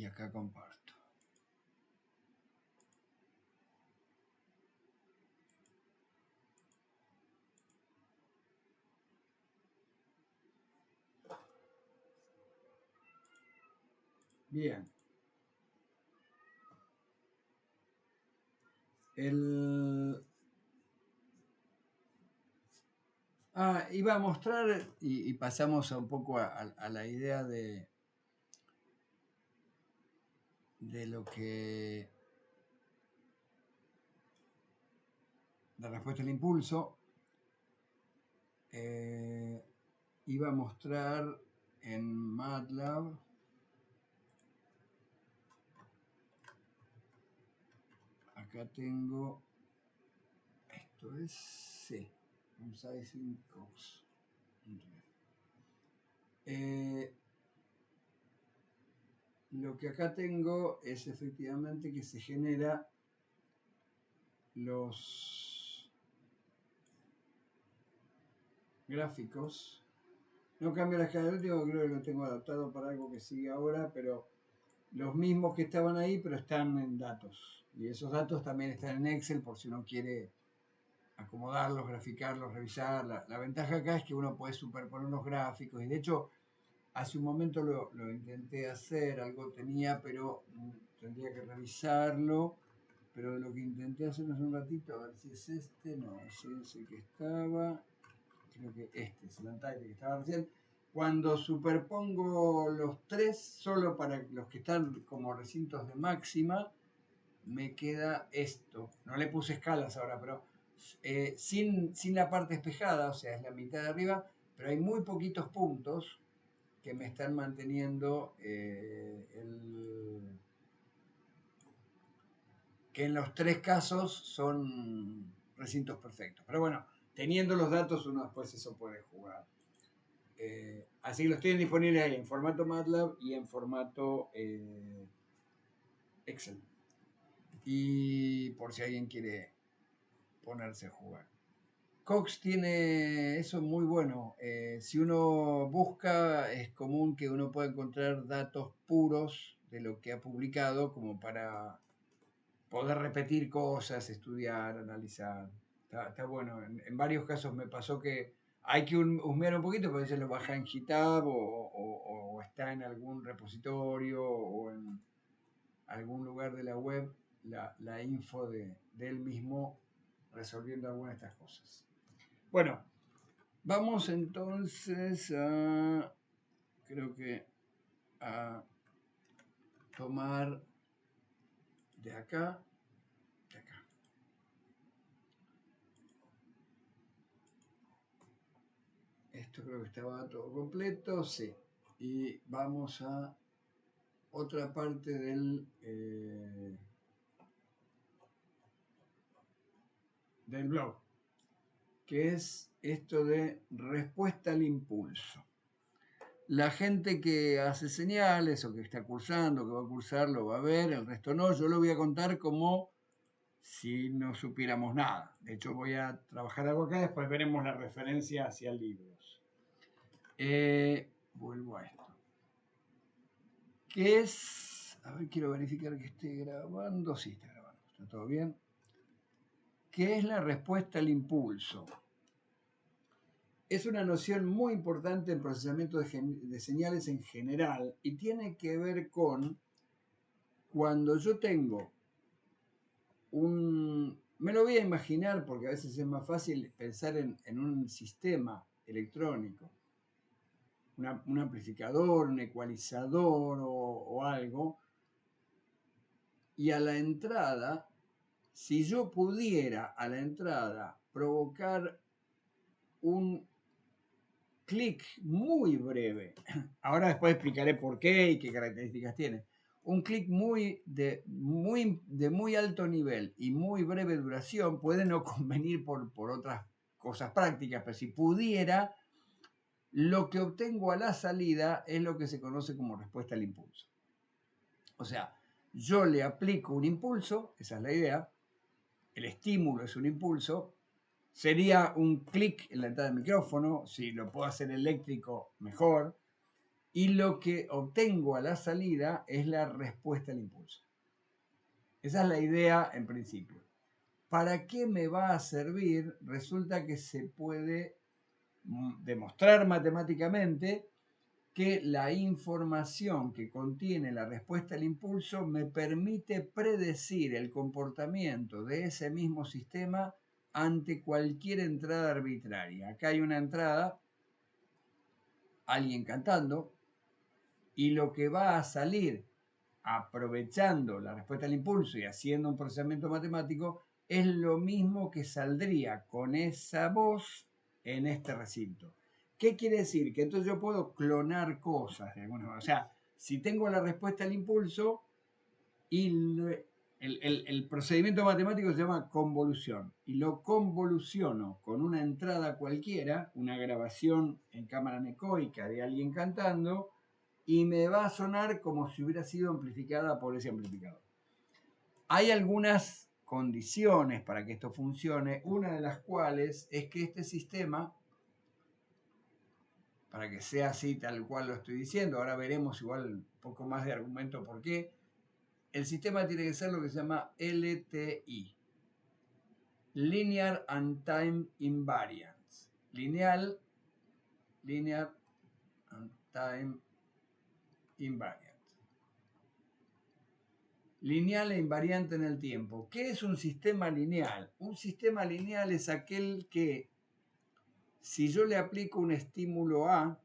acá comparto. Bien. Iba a mostrar y pasamos un poco a la idea de lo que... la respuesta al impulso. Iba a mostrar en MATLAB. Acá tengo... Esto es C. Un sizing cost. Lo que acá tengo es efectivamente que se genera los gráficos. No cambia la escala de último, creo que lo tengo adaptado para algo que sigue ahora, pero los mismos que estaban ahí, pero están en datos. Y esos datos también están en Excel por si uno quiere acomodarlos, graficarlos, revisar. La ventaja acá es que uno puede superponer los gráficos y de hecho hace un momento lo intenté hacer, algo tenía, pero tendría que revisarlo. Pero lo que intenté hacer hace un ratito, a ver si es este, no, es el que estaba, creo que este es el Antaire que estaba recién. Cuando superpongo los tres, solo para los que están como recintos de máxima, me queda esto. No le puse escalas ahora, pero sin la parte espejada, o sea, es la mitad de arriba, pero hay muy poquitos puntos que me están manteniendo que en los tres casos son recintos perfectos. Pero bueno, teniendo los datos uno después eso puede jugar. Así que los tienen disponibles ahí en formato MATLAB y en formato Excel. Y por si alguien quiere ponerse a jugar. Cox tiene eso muy bueno. Si uno busca, es común que uno pueda encontrar datos puros de lo que ha publicado como para poder repetir cosas, estudiar, analizar. Está bueno. En varios casos me pasó que hay que husmear un poquito, pero a veces lo baja en GitHub o está en algún repositorio o en algún lugar de la web la info de él mismo resolviendo alguna de estas cosas. Bueno, vamos entonces a, creo que a tomar de acá. Esto creo que estaba todo completo, sí. Y vamos a otra parte del blog, que es esto de respuesta al impulso. La gente que hace señales o que está cursando, que va a cursar, lo va a ver, el resto no. Yo lo voy a contar como si no supiéramos nada. De hecho, voy a trabajar algo acá, después veremos la referencia hacia libros. Vuelvo a esto. ¿Qué es? A ver, quiero verificar que esté grabando. Sí, está grabando. ¿Está todo bien? ¿Qué es la respuesta al impulso? Es una noción muy importante en procesamiento de señales en general y tiene que ver con cuando yo tengo me lo voy a imaginar porque a veces es más fácil pensar en un sistema electrónico, un amplificador, un ecualizador o algo, y a la entrada, si yo pudiera a la entrada provocar un clic muy breve, ahora después explicaré por qué y qué características tiene, un clic de muy alto nivel y muy breve duración puede no convenir por otras cosas prácticas, pero si pudiera, lo que obtengo a la salida es lo que se conoce como respuesta al impulso. O sea, yo le aplico un impulso, esa es la idea, el estímulo es un impulso, sería un clic en la entrada del micrófono, si lo puedo hacer eléctrico, mejor. y lo que obtengo a la salida es la respuesta al impulso. Esa es la idea en principio. ¿Para qué me va a servir? Resulta que se puede demostrar matemáticamente que la información que contiene la respuesta al impulso me permite predecir el comportamiento de ese mismo sistema ante cualquier entrada arbitraria. Acá hay una entrada, alguien cantando, y lo que va a salir aprovechando la respuesta al impulso y haciendo un procesamiento matemático es lo mismo que saldría con esa voz en este recinto. ¿Qué quiere decir? Que entonces yo puedo clonar cosas de alguna manera. O sea, si tengo la respuesta al impulso y el procedimiento matemático se llama convolución y lo convoluciono con una entrada cualquiera, una grabación en cámara anecoica de alguien cantando, y me va a sonar como si hubiera sido amplificada por ese amplificador. Hay algunas condiciones para que esto funcione, una de las cuales es que este sistema, para que sea así tal cual lo estoy diciendo, ahora veremos igual un poco más de argumento por qué, el sistema tiene que ser lo que se llama LTI, Linear and Time Invariance. Lineal and Time Invariance. Lineal e invariante en el tiempo. ¿Qué es un sistema lineal? Un sistema lineal es aquel que, si yo le aplico un estímulo A,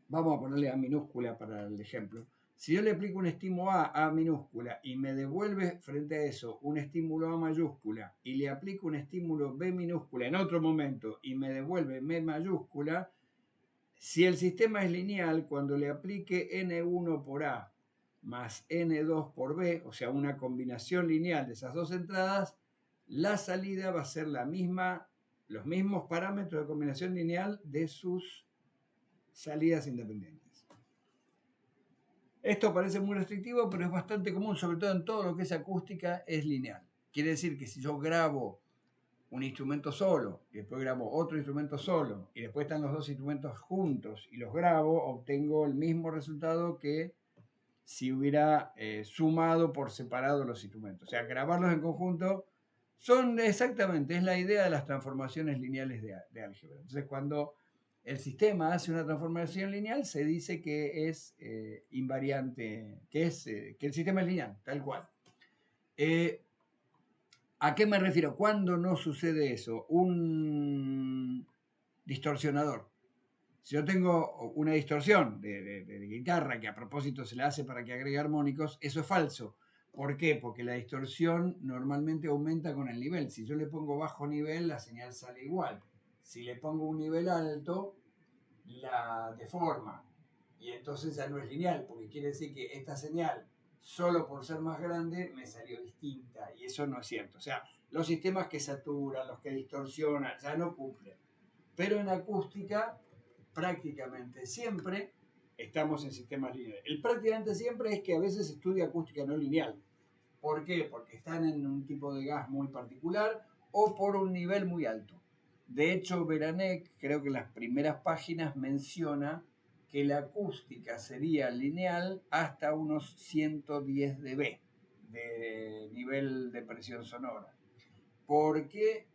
vamos a ponerle A minúscula para el ejemplo, si yo le aplico un estímulo A minúscula, y me devuelve frente a eso un estímulo A mayúscula, y le aplico un estímulo B minúscula en otro momento, y me devuelve M mayúscula, si el sistema es lineal, cuando le aplique N1 por A más N2 por B, o sea, una combinación lineal de esas dos entradas, la salida va a ser la misma, los mismos parámetros de combinación lineal de sus salidas independientes. Esto parece muy restrictivo, pero es bastante común, sobre todo en todo lo que es acústica, es lineal. Quiere decir que si yo grabo un instrumento solo y después grabo otro instrumento solo y después están los dos instrumentos juntos y los grabo, obtengo el mismo resultado que si hubiera sumado por separado los instrumentos. O sea, grabarlos en conjunto son exactamente, es la idea de las transformaciones lineales de álgebra. Entonces, cuando el sistema hace una transformación lineal, se dice que es invariante, que el sistema es lineal, tal cual. ¿A qué me refiero? ¿Cuándo no sucede eso? Un distorsionador. Si yo tengo una distorsión de guitarra, que a propósito se la hace para que agregue armónicos, eso es falso. ¿Por qué? Porque la distorsión normalmente aumenta con el nivel. Si yo le pongo bajo nivel, la señal sale igual. Si le pongo un nivel alto, la deforma. Y entonces ya no es lineal, porque quiere decir que esta señal, solo por ser más grande, me salió distinta. Y eso no es cierto. O sea, los sistemas que saturan, los que distorsionan, ya no cumplen. Pero en acústica, prácticamente siempre estamos en sistemas lineales. El prácticamente siempre es que a veces se estudia acústica no lineal. ¿Por qué? Porque están en un tipo de gas muy particular o por un nivel muy alto. De hecho, Beranek, creo que en las primeras páginas menciona que la acústica sería lineal hasta unos 110 dB de nivel de presión sonora. Porque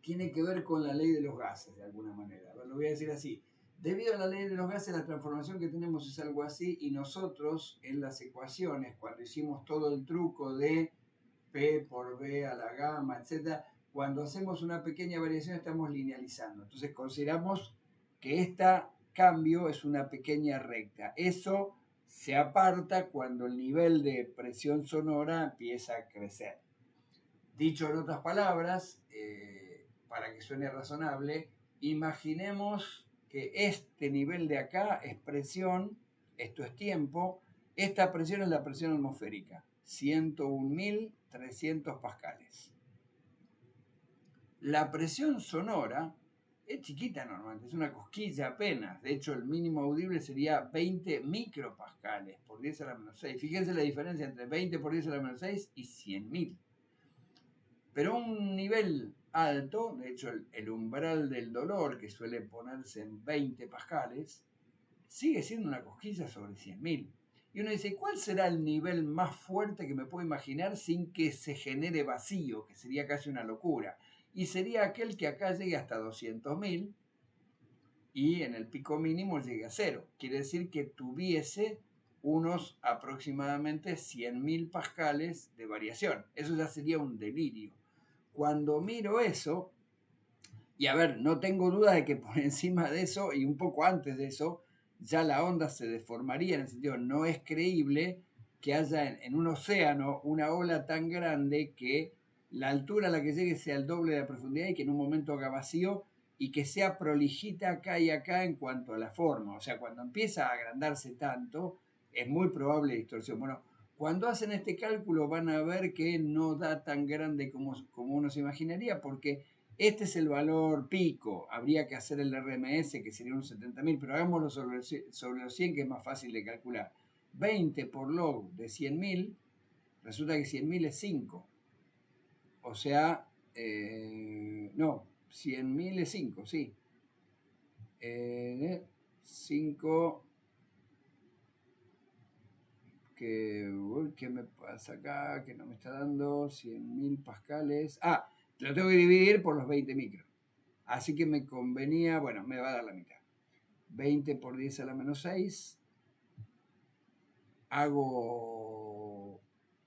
tiene que ver con la ley de los gases, de alguna manera. Lo voy a decir así. Debido a la ley de los gases, la transformación que tenemos es algo así, y nosotros en las ecuaciones, cuando hicimos todo el truco de P por B a la gamma, etc., cuando hacemos una pequeña variación estamos linealizando. Entonces consideramos que este cambio es una pequeña recta. Eso se aparta cuando el nivel de presión sonora empieza a crecer. Dicho en otras palabras, para que suene razonable, imaginemos que este nivel de acá es presión, esto es tiempo, esta presión es la presión atmosférica, 101.300 pascales. La presión sonora es chiquita normalmente, es una cosquilla apenas. De hecho, el mínimo audible sería 20 micropascales por 10 a la menos 6. Fíjense la diferencia entre 20 por 10 a la menos 6 y 100.000. Pero un nivel alto, de hecho el umbral del dolor, que suele ponerse en 20 pascales, sigue siendo una cosquilla sobre 100.000. Y uno dice, ¿cuál será el nivel más fuerte que me puedo imaginar sin que se genere vacío? Que sería casi una locura. Y sería aquel que acá llegue hasta 200.000 y en el pico mínimo llegue a cero. Quiere decir que tuviese unos aproximadamente 100.000 pascales de variación. Eso ya sería un delirio. Cuando miro eso, y a ver, no tengo duda de que por encima de eso y un poco antes de eso, ya la onda se deformaría, en el sentido, no es creíble que haya en un océano una ola tan grande que la altura a la que llegue sea el doble de la profundidad y que en un momento haga vacío y que sea prolijita acá y acá en cuanto a la forma. O sea, cuando empieza a agrandarse tanto, es muy probable distorsión. Bueno, cuando hacen este cálculo van a ver que no da tan grande como uno se imaginaría, porque este es el valor pico. Habría que hacer el RMS, que sería unos 70.000, pero hagámoslo sobre los 100, que es más fácil de calcular. 20 por log de 100.000, resulta que 100.000 es 5. O sea, no, 100.000 es 5, sí. 5, ¿qué me pasa acá? Que no me está dando 100.000 pascales. Ah, lo tengo que dividir por los 20 micros. Así que me convenía, bueno, me va a dar la mitad. 20 por 10 a la menos 6.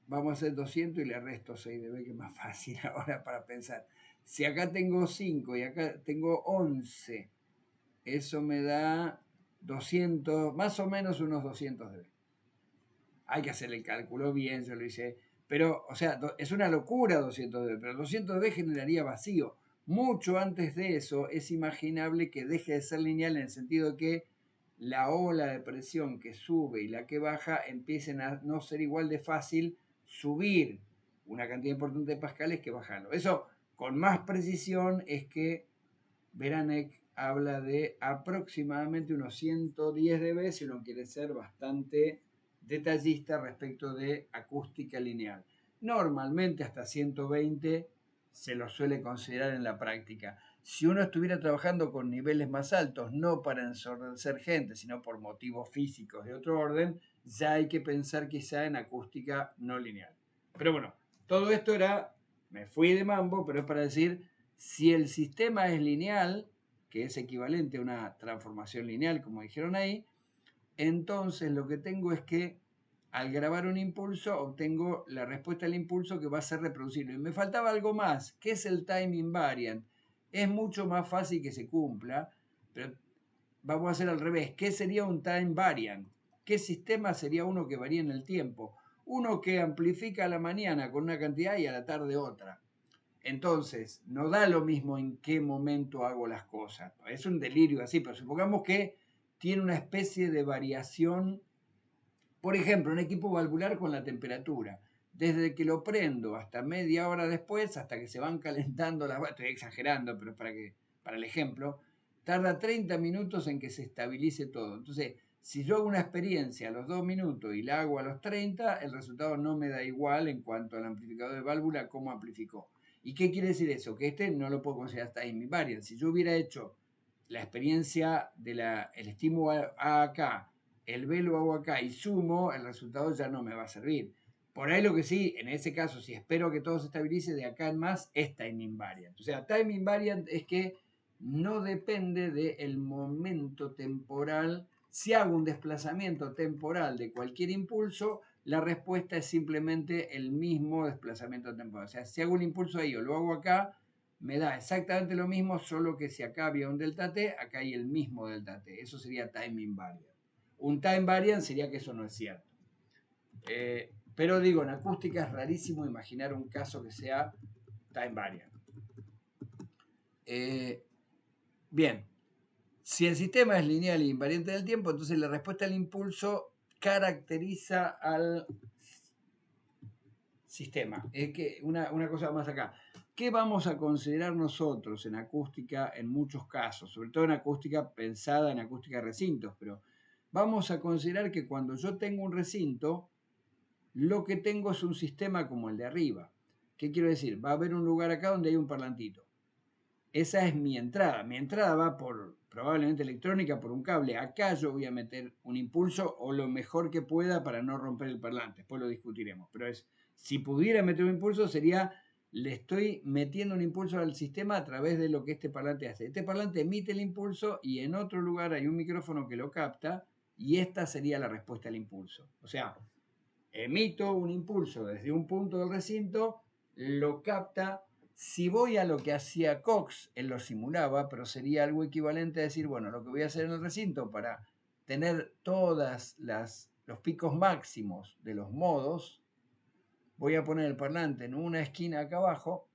Vamos a hacer 200 y le resto 6 de B, que es más fácil ahora para pensar. Si acá tengo 5 y acá tengo 11, eso me da 200, más o menos unos 200 dB. Hay que hacer el cálculo bien, yo lo hice. Pero, o sea, es una locura 200 dB, pero 200 dB generaría vacío. Mucho antes de eso es imaginable que deje de ser lineal en el sentido de que la ola de presión que sube y la que baja empiecen a no ser igual de fácil subir una cantidad importante de pascales que bajarlo. Eso con más precisión es que Beranek habla de aproximadamente unos 110 dB si uno quiere ser bastante detallista respecto de acústica lineal. Normalmente hasta 120 se lo suele considerar en la práctica. Si uno estuviera trabajando con niveles más altos, no para ensordecer gente, sino por motivos físicos de otro orden, ya hay que pensar quizá en acústica no lineal. Pero bueno, todo esto me fui de mambo, pero es para decir, si el sistema es lineal, que es equivalente a una transformación lineal, como dijeron ahí, entonces lo que tengo es que al grabar un impulso obtengo la respuesta al impulso que va a ser reproducible. Y me faltaba algo más, que es el time invariant. Es mucho más fácil que se cumpla, pero vamos a hacer al revés. ¿Qué sería un time variant? ¿Qué sistema sería uno que varía en el tiempo? Uno que amplifica a la mañana con una cantidad y a la tarde otra. Entonces, no da lo mismo en qué momento hago las cosas. Es un delirio así, pero supongamos que tiene una especie de variación. Por ejemplo, un equipo valvular con la temperatura. Desde que lo prendo hasta media hora después, hasta que se van calentando las válvulas, estoy exagerando, pero para el ejemplo, tarda 30 minutos en que se estabilice todo. Entonces, si yo hago una experiencia a los 2 minutos y la hago a los 30, el resultado no me da igual en cuanto al amplificador de válvula, cómo amplificó. ¿Y qué quiere decir eso? Que este no lo puedo considerar time invariant. Si yo hubiera hecho la experiencia del estímulo A acá, el B lo hago acá y sumo, el resultado ya no me va a servir. Por ahí lo que sí, en ese caso, si espero que todo se estabilice de acá en más, es time invariant. O sea, time invariant es que no depende del momento temporal. Si hago un desplazamiento temporal de cualquier impulso, la respuesta es simplemente el mismo desplazamiento temporal. O sea, si hago un impulso ahí o lo hago acá, me da exactamente lo mismo, solo que si acá había un delta t, acá hay el mismo delta t. Eso sería time invariant. Un time variant sería que eso no es cierto. Pero digo, en acústica es rarísimo imaginar un caso que sea time variant. Bien, si el sistema es lineal e invariante en el tiempo, entonces la respuesta al impulso caracteriza al sistema. Es que una cosa más acá. ¿Qué vamos a considerar nosotros en acústica en muchos casos? Sobre todo en acústica pensada en acústica de recintos, pero vamos a considerar que cuando yo tengo un recinto, lo que tengo es un sistema como el de arriba. ¿Qué quiero decir? Va a haber un lugar acá donde hay un parlantito. Esa es mi entrada. Mi entrada va por probablemente electrónica por un cable. Acá yo voy a meter un impulso o lo mejor que pueda para no romper el parlante. Después lo discutiremos. Pero si pudiera meter un impulso sería, le estoy metiendo un impulso al sistema a través de lo que este parlante hace. Este parlante emite el impulso y en otro lugar hay un micrófono que lo capta y esta sería la respuesta al impulso. O sea, emito un impulso desde un punto del recinto, lo capta. Si voy a lo que hacía Cox, él lo simulaba, pero sería algo equivalente a decir, bueno, lo que voy a hacer en el recinto para tener todos los picos máximos de los modos, voy a poner el parlante en una esquina acá abajo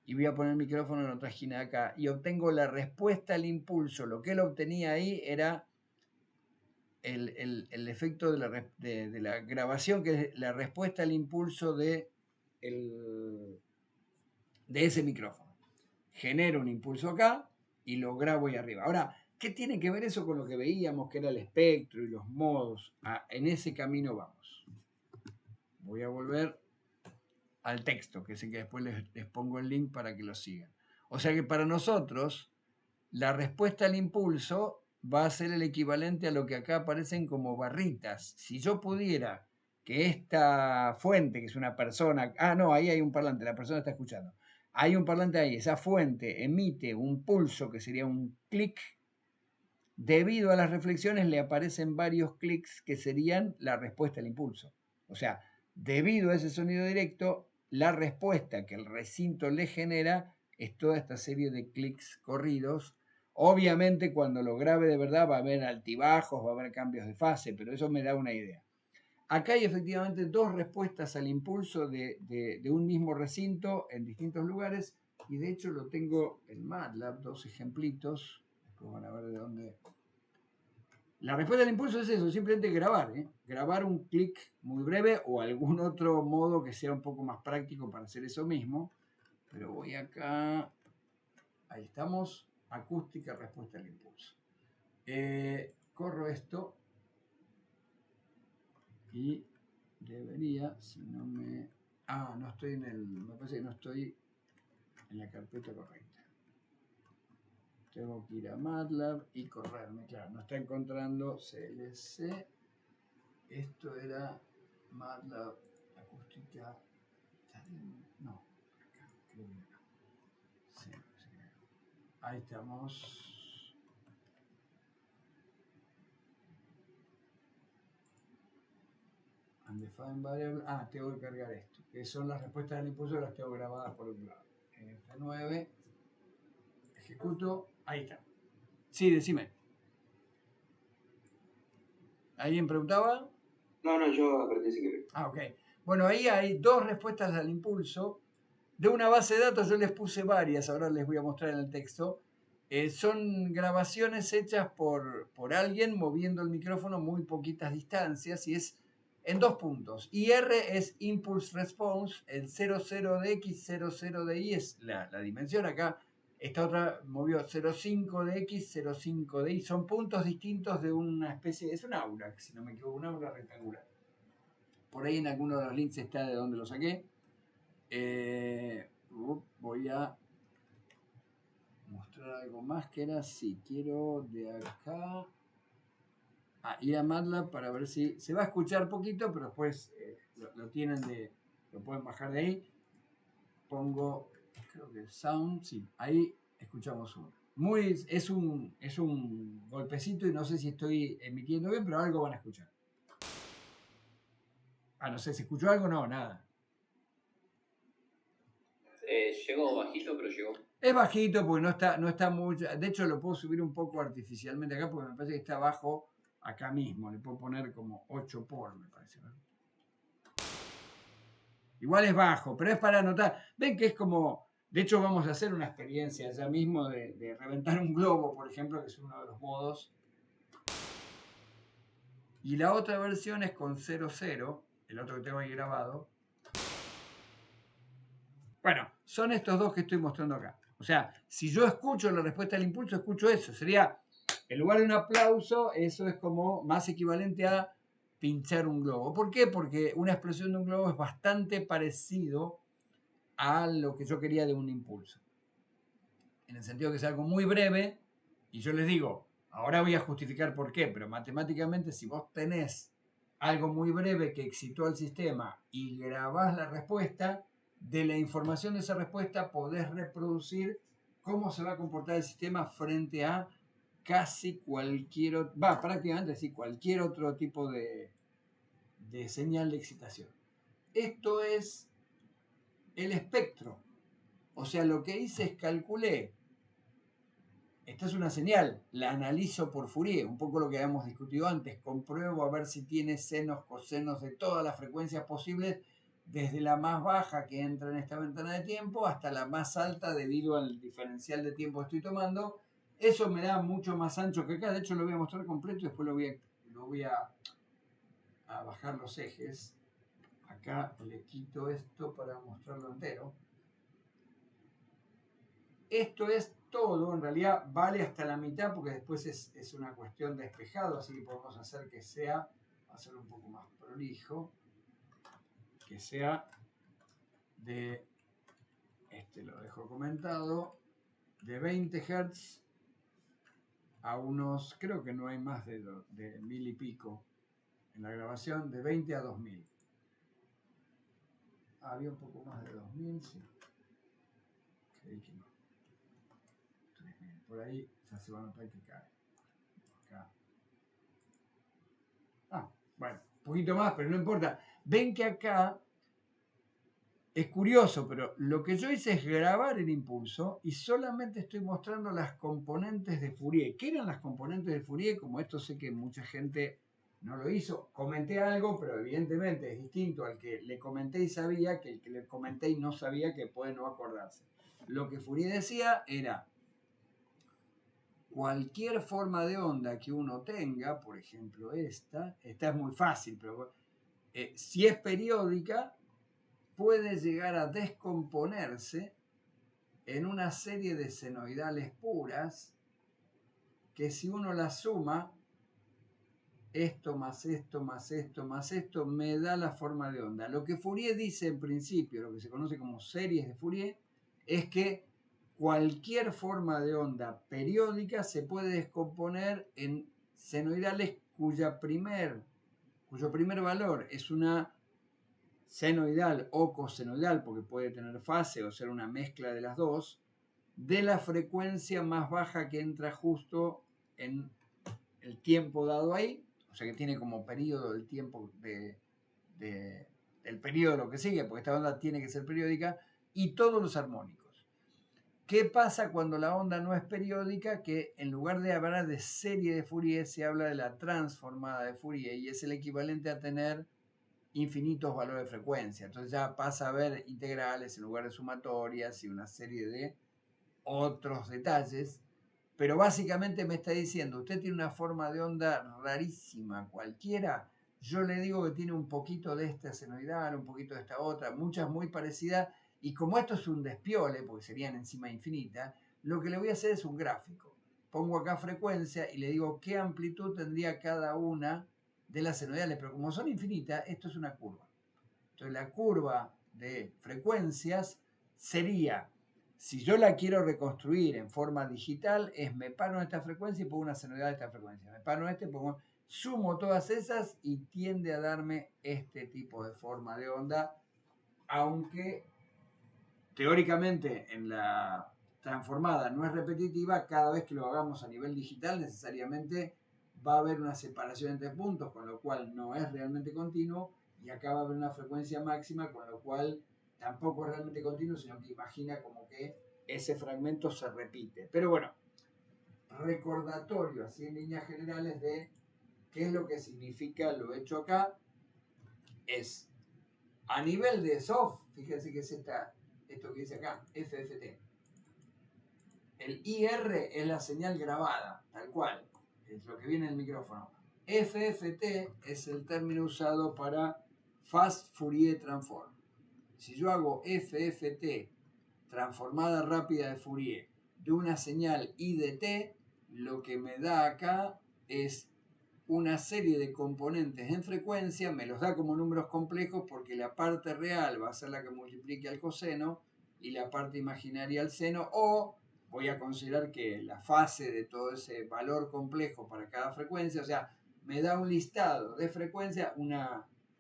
y voy a poner el micrófono en otra esquina de acá y obtengo la respuesta al impulso. Lo que él obtenía ahí era el efecto de la grabación, que es la respuesta al impulso de ese micrófono. Genero un impulso acá y lo grabo ahí arriba. Ahora, ¿qué tiene que ver eso con lo que veíamos, que era el espectro y los modos? En ese camino vamos. Voy a volver al texto, que sé que después les pongo el link para que lo sigan. O sea que para nosotros, la respuesta al impulso va a ser el equivalente a lo que acá aparecen como barritas. Si yo pudiera que esta fuente, que es una persona, no, ahí hay un parlante, la persona está escuchando. Hay un parlante ahí, esa fuente emite un pulso que sería un clic. Debido a las reflexiones le aparecen varios clics que serían la respuesta al impulso. O sea, debido a ese sonido directo, la respuesta que el recinto le genera es toda esta serie de clics corridos. Obviamente cuando lo grabe de verdad va a haber altibajos, va a haber cambios de fase, pero eso me da una idea. Acá hay efectivamente dos respuestas al impulso de un mismo recinto en distintos lugares y de hecho lo tengo en MATLAB, dos ejemplitos. Después van a ver de dónde. La respuesta al impulso es eso, simplemente grabar, grabar un clic muy breve o algún otro modo que sea un poco más práctico para hacer eso mismo. Pero voy acá, ahí estamos, acústica, respuesta al impulso. Corro esto y debería, si no me... no estoy me parece que no estoy en la carpeta correcta. Tengo que ir a MATLAB y correrme, claro, no está encontrando CLC. Esto era MATLAB acústica. No, acá, creo que acá. Sí, sí. Ahí estamos. Undefined variable. Tengo que cargar esto, que son las respuestas del impulso, las tengo grabadas por otro lado. F9. Ejecuto. Ahí está. Sí, decime. ¿Alguien preguntaba? No, yo aprendí sin querer. Ok. Bueno, ahí hay dos respuestas al impulso. De una base de datos yo les puse varias, ahora les voy a mostrar en el texto. Son grabaciones hechas por alguien moviendo el micrófono muy poquitas distancias y es en dos puntos. IR es Impulse Response, el 00 de X, 00 de Y es la dimensión acá. Esta otra movió 0,5 de X, 0,5 de Y. Son puntos distintos de una especie, es un aura, si no me equivoco, un aura rectangular. Por ahí en alguno de los links está de dónde lo saqué. Voy a mostrar algo más que era si quiero de acá ir a MATLAB para ver si se va a escuchar poquito, pero después lo pueden bajar de ahí. Pongo, creo que Sound, sí, ahí escuchamos uno. Es un golpecito y no sé si estoy emitiendo bien, pero algo van a escuchar. No sé, ¿se escuchó algo? No, nada. Llegó bajito, pero llegó. Es bajito porque no está mucho. De hecho, lo puedo subir un poco artificialmente acá porque me parece que está bajo acá mismo. Le puedo poner como 8 por, me parece. ¿No? Igual es bajo, pero es para notar. Ven que es como. De hecho, vamos a hacer una experiencia ya mismo de reventar un globo, por ejemplo, que es uno de los modos. Y la otra versión es con 00, el otro que tengo ahí grabado. Bueno, son estos dos que estoy mostrando acá. O sea, si yo escucho la respuesta al impulso, escucho eso. Sería, en lugar de un aplauso, eso es como más equivalente a pinchar un globo. ¿Por qué? Porque una explosión de un globo es bastante parecido a lo que yo quería de un impulso. En el sentido que es algo muy breve Y yo les digo, ahora voy a justificar por qué, pero matemáticamente si vos tenés algo muy breve que excitó al sistema y grabás la respuesta, de la información de esa respuesta podés reproducir cómo se va a comportar el sistema frente a casi cualquier, prácticamente sí, cualquier otro tipo de señal de excitación. Esto es el espectro. O sea, lo que hice es calculé. Esta es una señal, la analizo por Fourier, un poco lo que habíamos discutido antes. Compruebo a ver si tiene senos, cosenos de todas las frecuencias posibles, desde la más baja que entra en esta ventana de tiempo hasta la más alta debido al diferencial de tiempo que estoy tomando. Eso me da mucho más ancho que acá. De hecho, lo voy a mostrar completo y después lo voy a bajar los ejes. Acá le quito esto para mostrarlo entero. Esto es todo, en realidad vale hasta la mitad porque después es una cuestión de despejado, así que podemos hacer que sea, hacerlo un poco más prolijo, que sea de, lo dejo comentado, de 20 Hz a unos, creo que no hay más de 1000 y pico en la grabación, de 20 a 2000. Había un poco más de 2000, sí. Creí que no. 3000. Por ahí ya se va a notar que cae. Acá. Bueno, un poquito más, pero no importa. Ven que acá es curioso, pero lo que yo hice es grabar el impulso y solamente estoy mostrando las componentes de Fourier. ¿Qué eran las componentes de Fourier? Como esto sé que mucha gente no lo hizo. Comenté algo, pero evidentemente es distinto al que le comenté y sabía, que el que le comenté y no sabía, que puede no acordarse. Lo que Fourier decía era: cualquier forma de onda que uno tenga, por ejemplo esta es muy fácil, pero si es periódica, puede llegar a descomponerse en una serie de senoidales puras que si uno las suma, esto más esto más esto más esto, me da la forma de onda. Lo que Fourier dice en principio, lo que se conoce como series de Fourier, es que cualquier forma de onda periódica se puede descomponer en senoidales cuyo primer valor es una senoidal o cosenoidal, porque puede tener fase o ser una mezcla de las dos, de la frecuencia más baja que entra justo en el tiempo dado ahí, o sea que tiene como periodo el tiempo del periodo lo que sigue, porque esta onda tiene que ser periódica, y todos los armónicos. ¿Qué pasa cuando la onda no es periódica? Que en lugar de hablar de serie de Fourier, se habla de la transformada de Fourier, y es el equivalente a tener infinitos valores de frecuencia. Entonces ya pasa a ver integrales en lugar de sumatorias y una serie de otros detalles. Pero básicamente me está diciendo, usted tiene una forma de onda rarísima cualquiera. Yo le digo que tiene un poquito de esta senoidal, un poquito de esta otra, muchas muy parecidas. Y como esto es un despiole, porque serían encima infinitas, lo que le voy a hacer es un gráfico. Pongo acá frecuencia y le digo qué amplitud tendría cada una de las senoidales. Pero como son infinitas, esto es una curva. Entonces la curva de frecuencias sería, si yo la quiero reconstruir en forma digital, es me paro en esta frecuencia y pongo una senoidal de esta frecuencia. Me paro en sumo todas esas y tiende a darme este tipo de forma de onda, aunque teóricamente en la transformada no es repetitiva, cada vez que lo hagamos a nivel digital necesariamente va a haber una separación entre puntos, con lo cual no es realmente continuo, y acá va a haber una frecuencia máxima, con lo cual tampoco es realmente continuo, sino que imagina como que ese fragmento se repite. Pero bueno, recordatorio así en líneas generales de qué es lo que significa lo hecho acá. Es a nivel de soft, fíjense que es esto que dice acá, FFT. El IR es la señal grabada, tal cual, es lo que viene en el micrófono. FFT es el término usado para Fast Fourier Transform. Si yo hago FFT, transformada rápida de Fourier, de una señal IDT, lo que me da acá es una serie de componentes en frecuencia, me los da como números complejos porque la parte real va a ser la que multiplique al coseno y la parte imaginaria al seno, o voy a considerar que la fase de todo ese valor complejo para cada frecuencia, o sea, me da un listado de frecuencia, un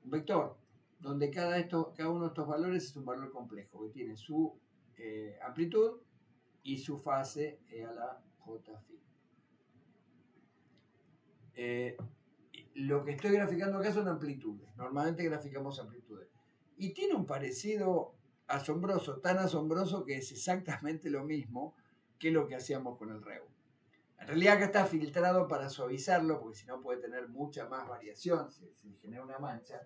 vector, donde cada uno de estos valores es un valor complejo, que tiene su amplitud y su fase a la j phi. Lo que estoy graficando acá son amplitudes. Normalmente graficamos amplitudes. Y tiene un parecido asombroso, tan asombroso que es exactamente lo mismo que lo que hacíamos con el REU. En realidad acá está filtrado para suavizarlo, porque si no puede tener mucha más variación, se genera una mancha.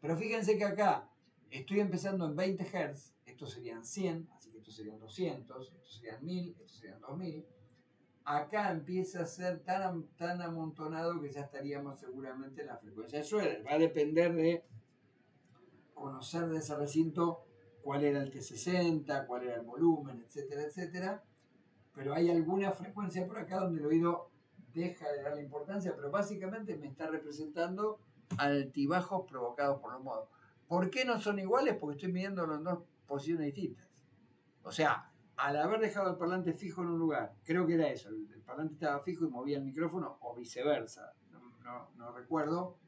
Pero fíjense que acá estoy empezando en 20 Hz, estos serían 100, así que estos serían 200, estos serían 1000, estos serían 2000. Acá empieza a ser tan amontonado que ya estaríamos seguramente en la frecuencia de Schroeder. Va a depender de conocer de ese recinto cuál era el T60, cuál era el volumen, etcétera, etcétera. Pero hay alguna frecuencia por acá donde el oído deja de darle importancia, pero básicamente me está representando altibajos provocados por los modos. ¿Por qué no son iguales? Porque estoy midiendo en dos posiciones distintas. O sea, al haber dejado el parlante fijo en un lugar, creo que era eso, el parlante estaba fijo y movía el micrófono, o viceversa, no recuerdo,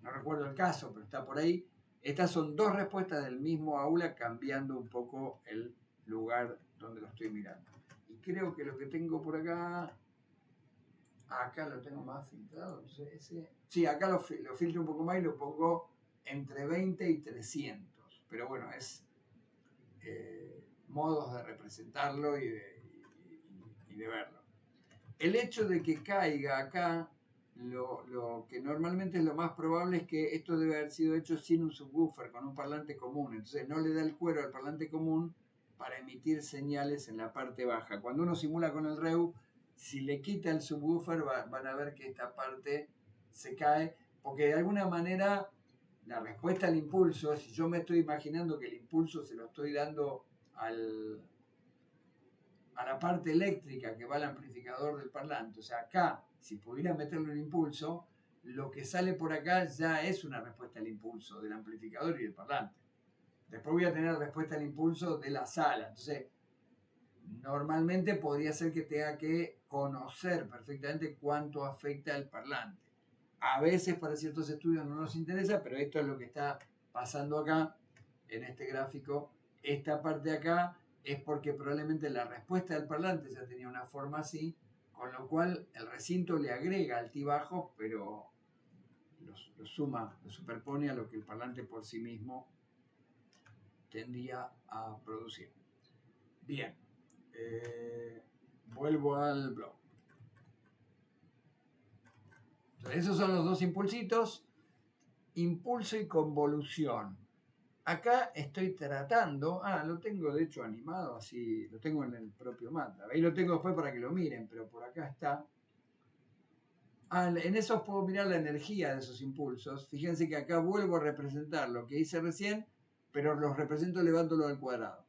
no recuerdo el caso, pero está por ahí. Estas son dos respuestas del mismo aula cambiando un poco el lugar donde lo estoy mirando. Y creo que lo que tengo por acá lo tengo más filtrado, entonces sí, acá lo filtro un poco más y lo pongo entre 20 y 300, pero bueno, es modos de representarlo y de verlo. El hecho de que caiga acá, lo que normalmente es lo más probable es que esto debe haber sido hecho sin un subwoofer, con un parlante común. Entonces no le da el cuero al parlante común para emitir señales en la parte baja. Cuando uno simula con el REU, si le quita el subwoofer van a ver que esta parte se cae, porque de alguna manera la respuesta al impulso, si yo me estoy imaginando que el impulso se lo estoy dando a la parte eléctrica que va al amplificador del parlante, o sea, acá, si pudiera meterle un impulso, lo que sale por acá ya es una respuesta al impulso del amplificador y del parlante. Después voy a tener respuesta al impulso de la sala. Entonces, normalmente podría ser que tenga que conocer perfectamente cuánto afecta el parlante. A veces para ciertos estudios no nos interesa, pero esto es lo que está pasando acá en este gráfico. Esta parte de acá es porque probablemente la respuesta del parlante ya tenía una forma así, con lo cual el recinto le agrega altibajos, pero lo suma, lo superpone a lo que el parlante por sí mismo tendía a producir. Bien, vuelvo al blog. Entonces, esos son los dos impulsitos, impulso y convolución. Acá estoy tratando, lo tengo de hecho animado, así, lo tengo en el propio MATLAB. Ahí lo tengo después para que lo miren, pero por acá está. En esos puedo mirar la energía de esos impulsos. Fíjense que acá vuelvo a representar lo que hice recién, pero los represento elevándolo al cuadrado.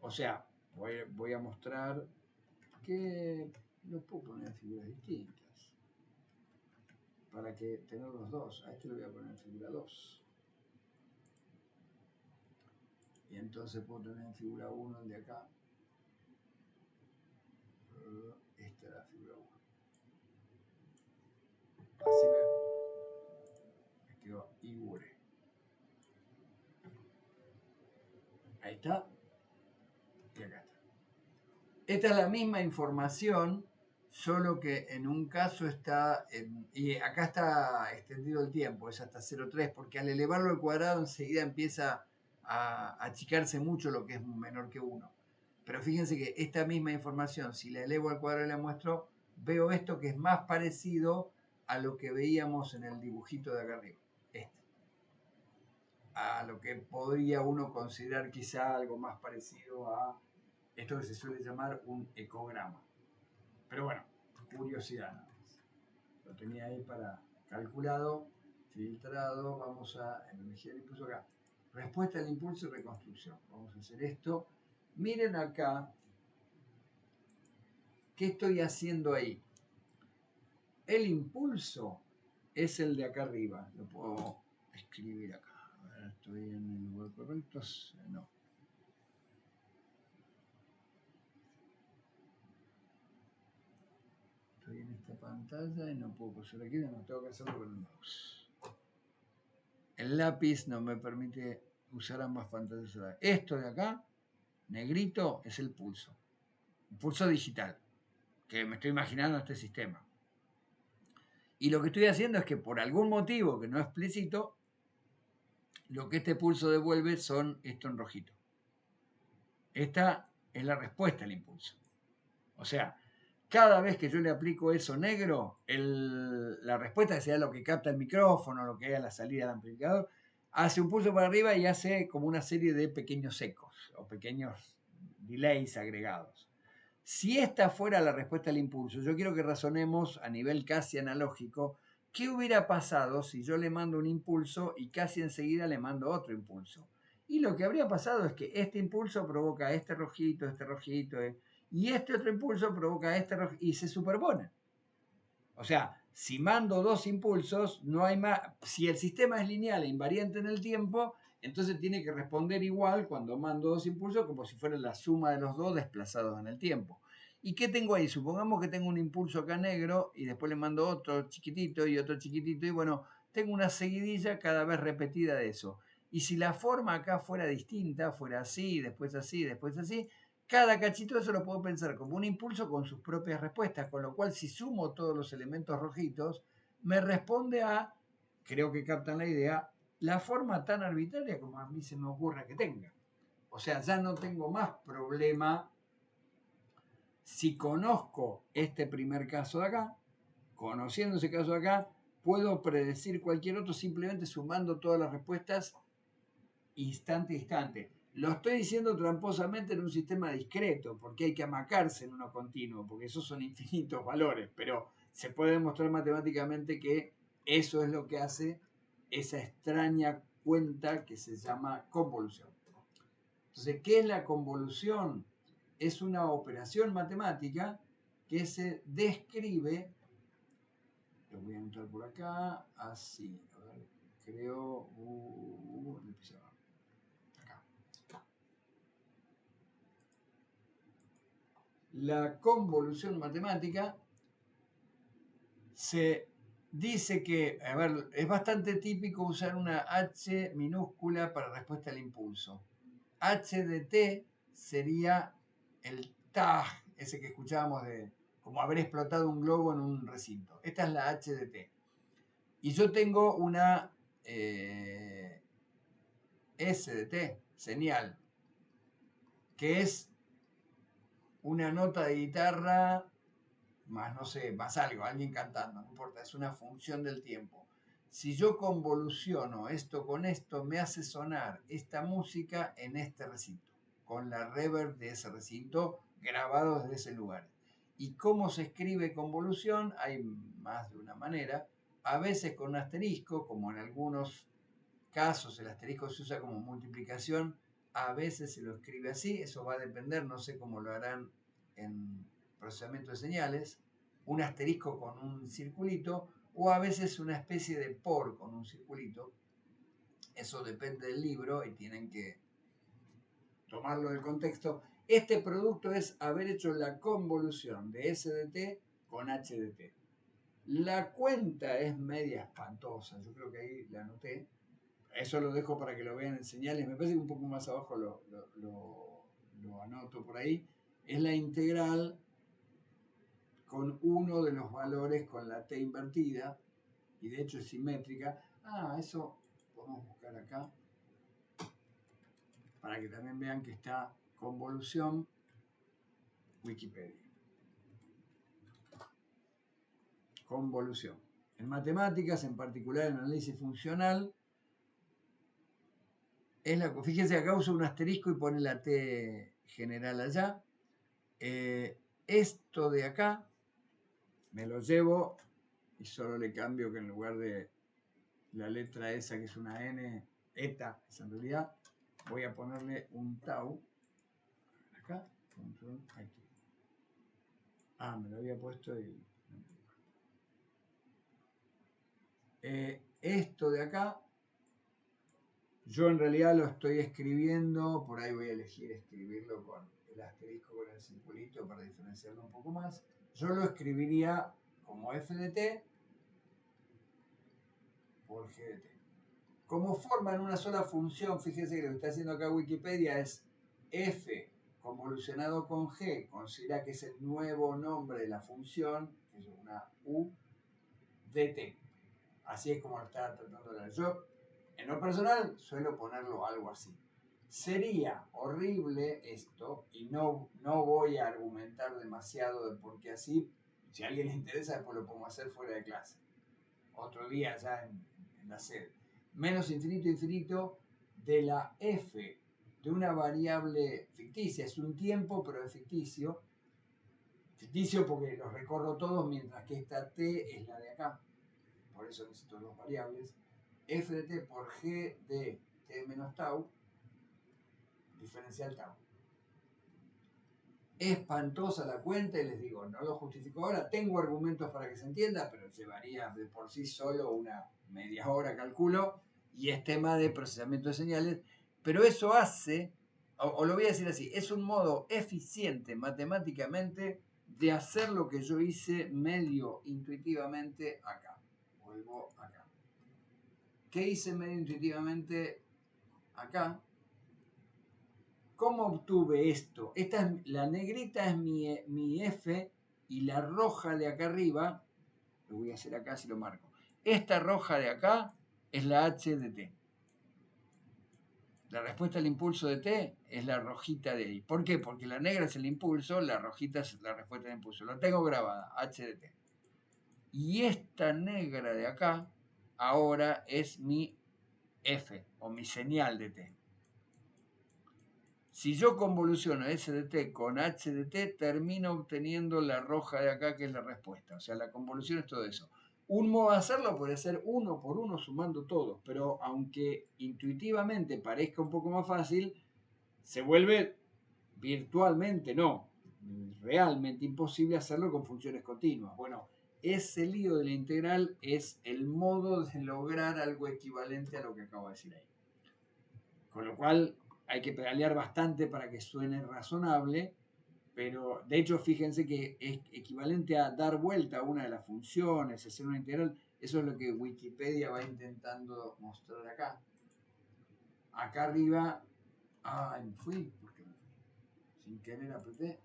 O sea, voy a mostrar que lo puedo poner en figuras distintas. Para que tener los dos. A este lo voy a poner en figura 2. Y entonces puedo tener en figura 1 el de acá. Esta es la figura 1. Así me quedó Igure. Ahí está. Y acá está. Esta es la misma información, solo que en un caso está, y acá está extendido el tiempo, es hasta 0,3, porque al elevarlo al cuadrado enseguida empieza a achicarse mucho lo que es menor que 1. Pero fíjense que esta misma información, si la elevo al cuadrado y la muestro, veo esto que es más parecido a lo que veíamos en el dibujito de acá arriba. A lo que podría uno considerar quizá algo más parecido a esto que se suele llamar un ecograma. Pero bueno, curiosidad nada más. Lo tenía ahí para calculado, filtrado. Vamos a energía del impulso acá. Respuesta al impulso y reconstrucción. Vamos a hacer esto. Miren acá. ¿Qué estoy haciendo ahí? El impulso es el de acá arriba. Lo puedo escribir acá. A ver, ¿estoy en el lugar correcto? No. esta pantalla y no puedo pulsar aquí, no tengo que hacerlo con el mouse. El lápiz no me permite usar ambas pantallas. Esto de acá, negrito, es el pulso digital, que me estoy imaginando este sistema. Y lo que estoy haciendo es que por algún motivo que no explícito, lo que este pulso devuelve son esto en rojito. Esta es la respuesta al impulso. O sea, cada vez que yo le aplico eso negro, la respuesta, sea lo que capta el micrófono, lo que haga la salida del amplificador, hace un pulso para arriba y hace como una serie de pequeños ecos o pequeños delays agregados. Si esta fuera la respuesta al impulso, yo quiero que razonemos a nivel casi analógico, ¿qué hubiera pasado si yo le mando un impulso y casi enseguida le mando otro impulso? Y lo que habría pasado es que este impulso provoca este rojito, y este otro impulso provoca este rojito, y se superponen. O sea, si mando dos impulsos, no hay más. Si el sistema es lineal e invariante en el tiempo, entonces tiene que responder igual cuando mando dos impulsos, como si fuera la suma de los dos desplazados en el tiempo. ¿Y qué tengo ahí? Supongamos que tengo un impulso acá negro y después le mando otro chiquitito y otro chiquitito, y bueno, tengo una seguidilla cada vez repetida de eso. Y si la forma acá fuera distinta, fuera así, después así, después así, cada cachito de eso lo puedo pensar como un impulso con sus propias respuestas, con lo cual si sumo todos los elementos rojitos, me responde a, creo que captan la idea, la forma tan arbitraria como a mí se me ocurra que tenga. O sea, ya no tengo más problema si conozco este primer caso de acá, conociendo ese caso de acá, puedo predecir cualquier otro simplemente sumando todas las respuestas instante a instante. Lo estoy diciendo tramposamente en un sistema discreto, porque hay que amacarse en uno continuo, porque esos son infinitos valores, pero se puede demostrar matemáticamente que eso es lo que hace esa extraña cuenta que se llama convolución. Entonces, ¿qué es la convolución? Es una operación matemática que se describe, lo voy a anotar por acá, así, a ver, creo, la convolución matemática se dice que, a ver, es bastante típico usar una H minúscula para respuesta al impulso. H de T sería el tag, ese que escuchábamos de como haber explotado un globo en un recinto. Esta es la H de T. Y yo tengo una S de T, señal, que es una nota de guitarra más, no sé, más algo, alguien cantando, no importa, es una función del tiempo. Si yo convoluciono esto con esto, me hace sonar esta música en este recinto, con la reverb de ese recinto grabado desde ese lugar. ¿Y cómo se escribe convolución? Hay más de una manera, a veces con un asterisco, como en algunos casos el asterisco se usa como multiplicación, a veces se lo escribe así, eso va a depender, no sé cómo lo harán en procesamiento de señales, un asterisco con un circulito, o a veces una especie de por con un circulito. Eso depende del libro y tienen que tomarlo del contexto. Este producto es haber hecho la convolución de S de T con H de T. La cuenta es media espantosa, yo creo que ahí la anoté. Eso lo dejo para que lo vean en señales. Me parece que un poco más abajo lo anoto por ahí. Es la integral con uno de los valores con la t invertida. Y de hecho es simétrica. Eso podemos buscar acá. Para que también vean que está convolución Wikipedia. Convolución. En matemáticas, en particular en análisis funcional, fíjense, acá uso un asterisco y pone la T general allá. Esto de acá me lo llevo y solo le cambio que en lugar de la letra esa que es una N, eta, es en realidad, voy a ponerle un tau. Acá, control, aquí. Me lo había puesto y... esto de acá, yo en realidad lo estoy escribiendo, por ahí voy a elegir escribirlo con el asterisco con el circulito para diferenciarlo un poco más. Yo lo escribiría como f de t por g de t. Como forman una sola función, fíjense que lo que está haciendo acá Wikipedia es f convolucionado con g, considera que es el nuevo nombre de la función, que es una u de t. Así es como lo está tratando de leer. Yo, en lo personal, suelo ponerlo algo así. Sería horrible esto, y no voy a argumentar demasiado de por qué así. Si a alguien le interesa, después lo podemos hacer fuera de clase. Otro día ya en la sede. Menos infinito infinito de la f de una variable ficticia. Es un tiempo, pero es ficticio. Ficticio porque los recorro todos, mientras que esta t es la de acá. Por eso necesito dos variables. F de t por g de t menos tau, diferencial tau. Espantosa la cuenta y les digo, no lo justifico ahora, tengo argumentos para que se entienda, pero llevaría de por sí solo una media hora, calculo, y es tema de procesamiento de señales, pero eso hace, o lo voy a decir así, es un modo eficiente matemáticamente de hacer lo que yo hice medio intuitivamente acá. Vuelvo acá. ¿Qué hice medio intuitivamente acá? ¿Cómo obtuve esto? La negrita es mi F y la roja de acá arriba, lo voy a hacer acá si lo marco. Esta roja de acá es la H de T. La respuesta al impulso de T es la rojita de ahí. ¿Por qué? Porque la negra es el impulso, la rojita es la respuesta del impulso. Lo tengo grabada, H de T. Y esta negra de acá ahora es mi F o mi señal de T. Si yo convoluciono S de t con H de t, termino obteniendo la roja de acá, que es la respuesta. O sea, la convolución es todo eso. Un modo de hacerlo puede ser uno por uno sumando todos, pero aunque intuitivamente parezca un poco más fácil, se vuelve virtualmente, no, realmente imposible hacerlo con funciones continuas. Bueno, ese lío de la integral es el modo de lograr algo equivalente a lo que acabo de decir ahí. Con lo cual hay que pedalear bastante para que suene razonable, pero de hecho fíjense que es equivalente a dar vuelta a una de las funciones, hacer una integral. Eso es lo que Wikipedia va intentando mostrar acá. Acá arriba, me fui, porque sin querer apreté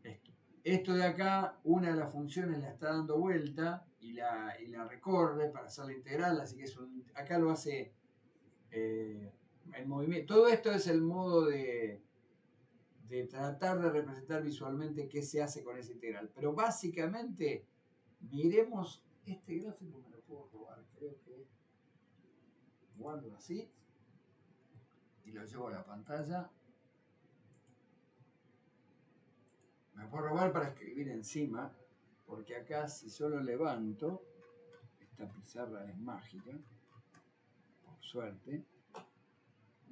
esto. Esto de acá, una de las funciones la está dando vuelta y la recorre para hacer la integral, así que acá lo hace el movimiento. Todo esto es el modo de tratar de representar visualmente qué se hace con esa integral. Pero básicamente, miremos este gráfico, me lo puedo robar, creo que guardo así y lo llevo a la pantalla. Me puedo robar para escribir encima, porque acá si yo lo levanto, esta pizarra es mágica, por suerte.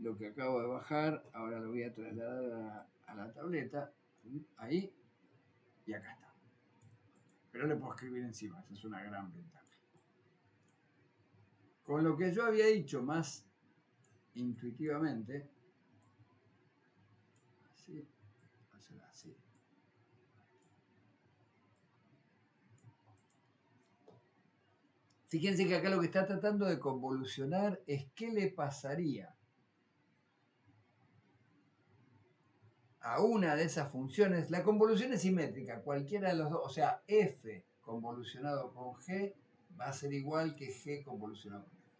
Lo que acabo de bajar, ahora lo voy a trasladar a la tableta, ahí, y acá está. Pero le puedo escribir encima, esa es una gran ventaja. Con lo que yo había dicho más intuitivamente, así, así. Fíjense que acá lo que está tratando de convolucionar es qué le pasaría a una de esas funciones. La convolución es simétrica, cualquiera de los dos, o sea, f convolucionado con g va a ser igual que g convolucionado con f.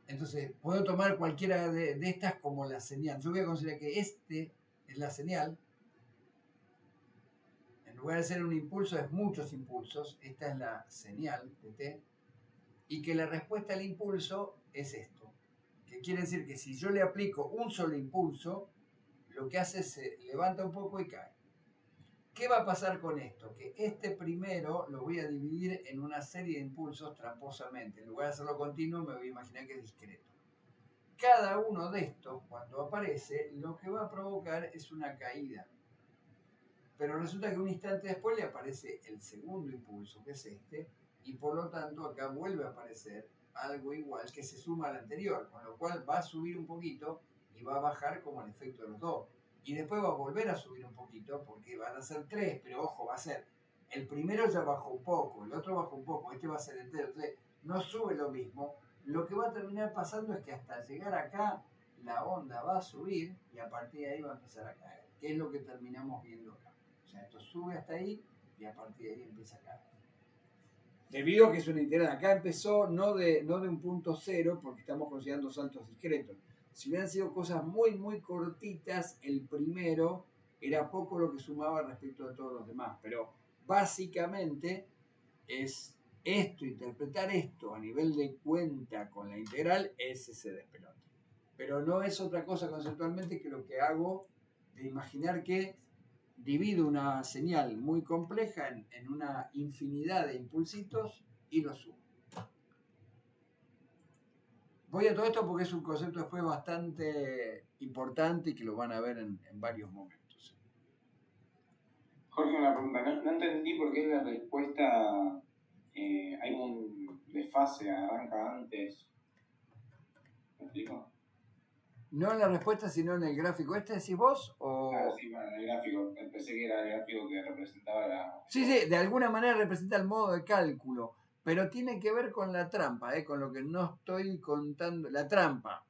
Entonces, puedo tomar cualquiera de estas como la señal. Yo voy a considerar que este es la señal. En lugar de ser un impulso, es muchos impulsos. Esta es la señal de t. Y que la respuesta al impulso es esto. Que quiere decir que si yo le aplico un solo impulso, lo que hace es se levanta un poco y cae. ¿Qué va a pasar con esto? Que este primero lo voy a dividir en una serie de impulsos tramposamente. En lugar de hacerlo continuo, me voy a imaginar que es discreto. Cada uno de estos, cuando aparece, lo que va a provocar es una caída. Pero resulta que un instante después le aparece el segundo impulso, que es este, y por lo tanto acá vuelve a aparecer algo igual que se suma al anterior, con lo cual va a subir un poquito y va a bajar como el efecto de los dos. Y después va a volver a subir un poquito porque van a ser tres, pero ojo, va a ser el primero ya bajó un poco, el otro bajó un poco, este va a ser entero, entonces no sube lo mismo. Lo que va a terminar pasando es que hasta llegar acá la onda va a subir y a partir de ahí va a empezar a caer, que es lo que terminamos viendo acá. O sea, esto sube hasta ahí y a partir de ahí empieza a caer. Debido a que es una integral, acá empezó no de un punto cero, porque estamos considerando saltos discretos. Si hubieran sido cosas muy, muy cortitas, el primero era poco lo que sumaba respecto a todos los demás. Pero básicamente es esto, interpretar esto a nivel de cuenta con la integral, es ese despelote. Pero no es otra cosa conceptualmente que lo que hago de imaginar que divido una señal muy compleja en una infinidad de impulsitos y lo sumo. Voy a todo esto porque es un concepto después bastante importante y que lo van a ver en varios momentos. Jorge, una pregunta. No entendí por qué la respuesta hay un desfase, arranca antes. ¿Me explico? No en la respuesta, sino en el gráfico. ¿Este decís vos? O... Claro, sí, bueno, en el gráfico. Pensé que era el gráfico que representaba la... Sí, de alguna manera representa el modo de cálculo, pero tiene que ver con la trampa, con lo que no estoy contando. La trampa.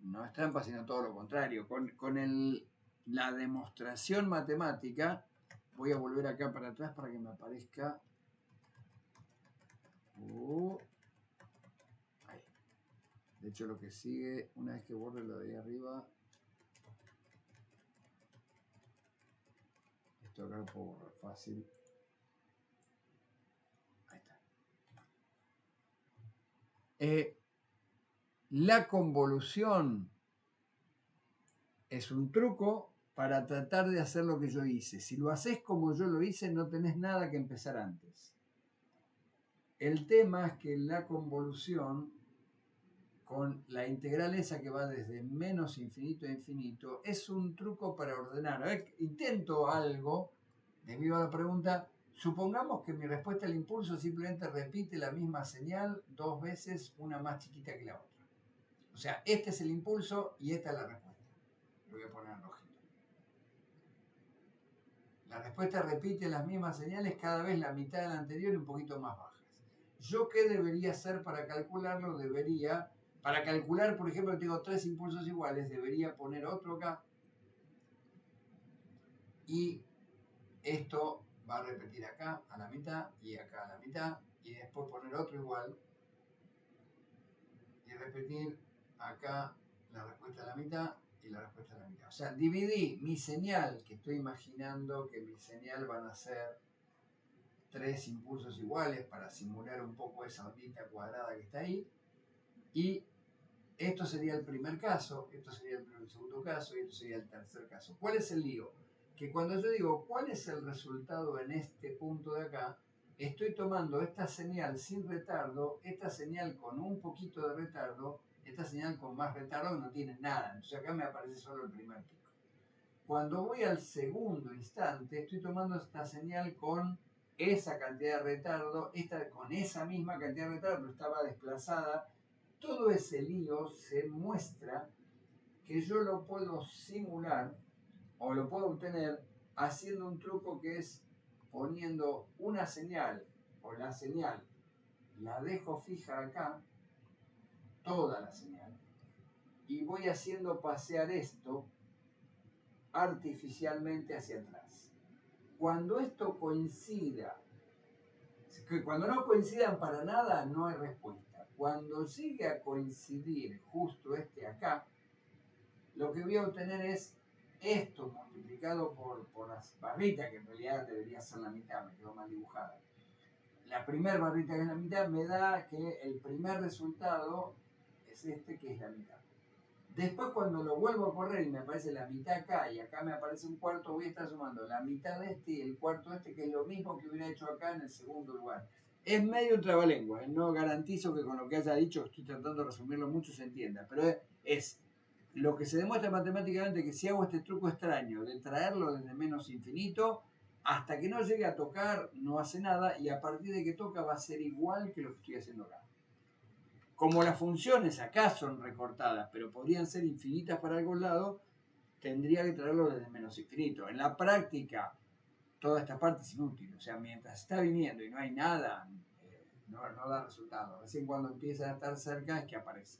No es trampa, sino todo lo contrario. Con la demostración matemática, voy a volver acá para atrás para que me aparezca. Ahí. De hecho, lo que sigue, una vez que borre lo de ahí arriba, esto acá lo puedo borrar fácil. Ahí está. La convolución es un truco para tratar de hacer lo que yo hice. Si lo haces como yo lo hice, no tenés nada que empezar antes. El tema es que la convolución, con la integral esa que va desde menos infinito a infinito, es un truco para ordenar. A ver, intento algo, debido a la pregunta, supongamos que mi respuesta al impulso simplemente repite la misma señal dos veces, una más chiquita que la otra. O sea, este es el impulso y esta es la respuesta. Lo voy a poner en rojito. La respuesta repite las mismas señales, cada vez la mitad de la anterior y un poquito más bajas. ¿Yo qué debería hacer para calcularlo? Para calcular, por ejemplo, tengo tres impulsos iguales, debería poner otro acá. Y esto va a repetir acá a la mitad y acá a la mitad. Y después poner otro igual. Y repetir acá la respuesta a la mitad y la respuesta a la mitad. O sea, dividí mi señal, que estoy imaginando que mi señal van a ser tres impulsos iguales para simular un poco esa ondita cuadrada que está ahí. Y esto sería el primer caso, esto sería el segundo caso y esto sería el tercer caso. ¿Cuál es el lío? Que cuando yo digo cuál es el resultado en este punto de acá, estoy tomando esta señal sin retardo, esta señal con un poquito de retardo, esta señal con más retardo que no tiene nada. Entonces acá me aparece solo el primer pico. Cuando voy al segundo instante, estoy tomando esta señal con esa cantidad de retardo, esta con esa misma cantidad de retardo, pero estaba desplazada. Todo ese lío se muestra que yo lo puedo simular o lo puedo obtener haciendo un truco que es poniendo una señal o la señal, la dejo fija acá, toda la señal, y voy haciendo pasear esto artificialmente hacia atrás. Cuando esto coincida, cuando no coincidan para nada, no hay respuesta. Cuando llegue a coincidir justo este acá, lo que voy a obtener es esto multiplicado por las barritas, que en realidad debería ser la mitad, me quedó mal dibujada. La primera barrita que es la mitad me da que el primer resultado es este, que es la mitad. Después, cuando lo vuelvo a correr y me aparece la mitad acá y acá me aparece un cuarto, voy a estar sumando la mitad de este y el cuarto de este, que es lo mismo que hubiera hecho acá en el segundo lugar. Es medio trabalengua, no garantizo que con lo que haya dicho, estoy tratando de resumirlo mucho, se entienda, pero es lo que se demuestra matemáticamente, que si hago este truco extraño de traerlo desde menos infinito, hasta que no llegue a tocar no hace nada, y a partir de que toca va a ser igual que lo que estoy haciendo acá. Como las funciones acá son recortadas, pero podrían ser infinitas para algún lado, tendría que traerlo desde menos infinito. En la práctica, toda esta parte es inútil. O sea, mientras está viniendo y no hay nada, no da resultado. Recién cuando empieza a estar cerca es que aparece.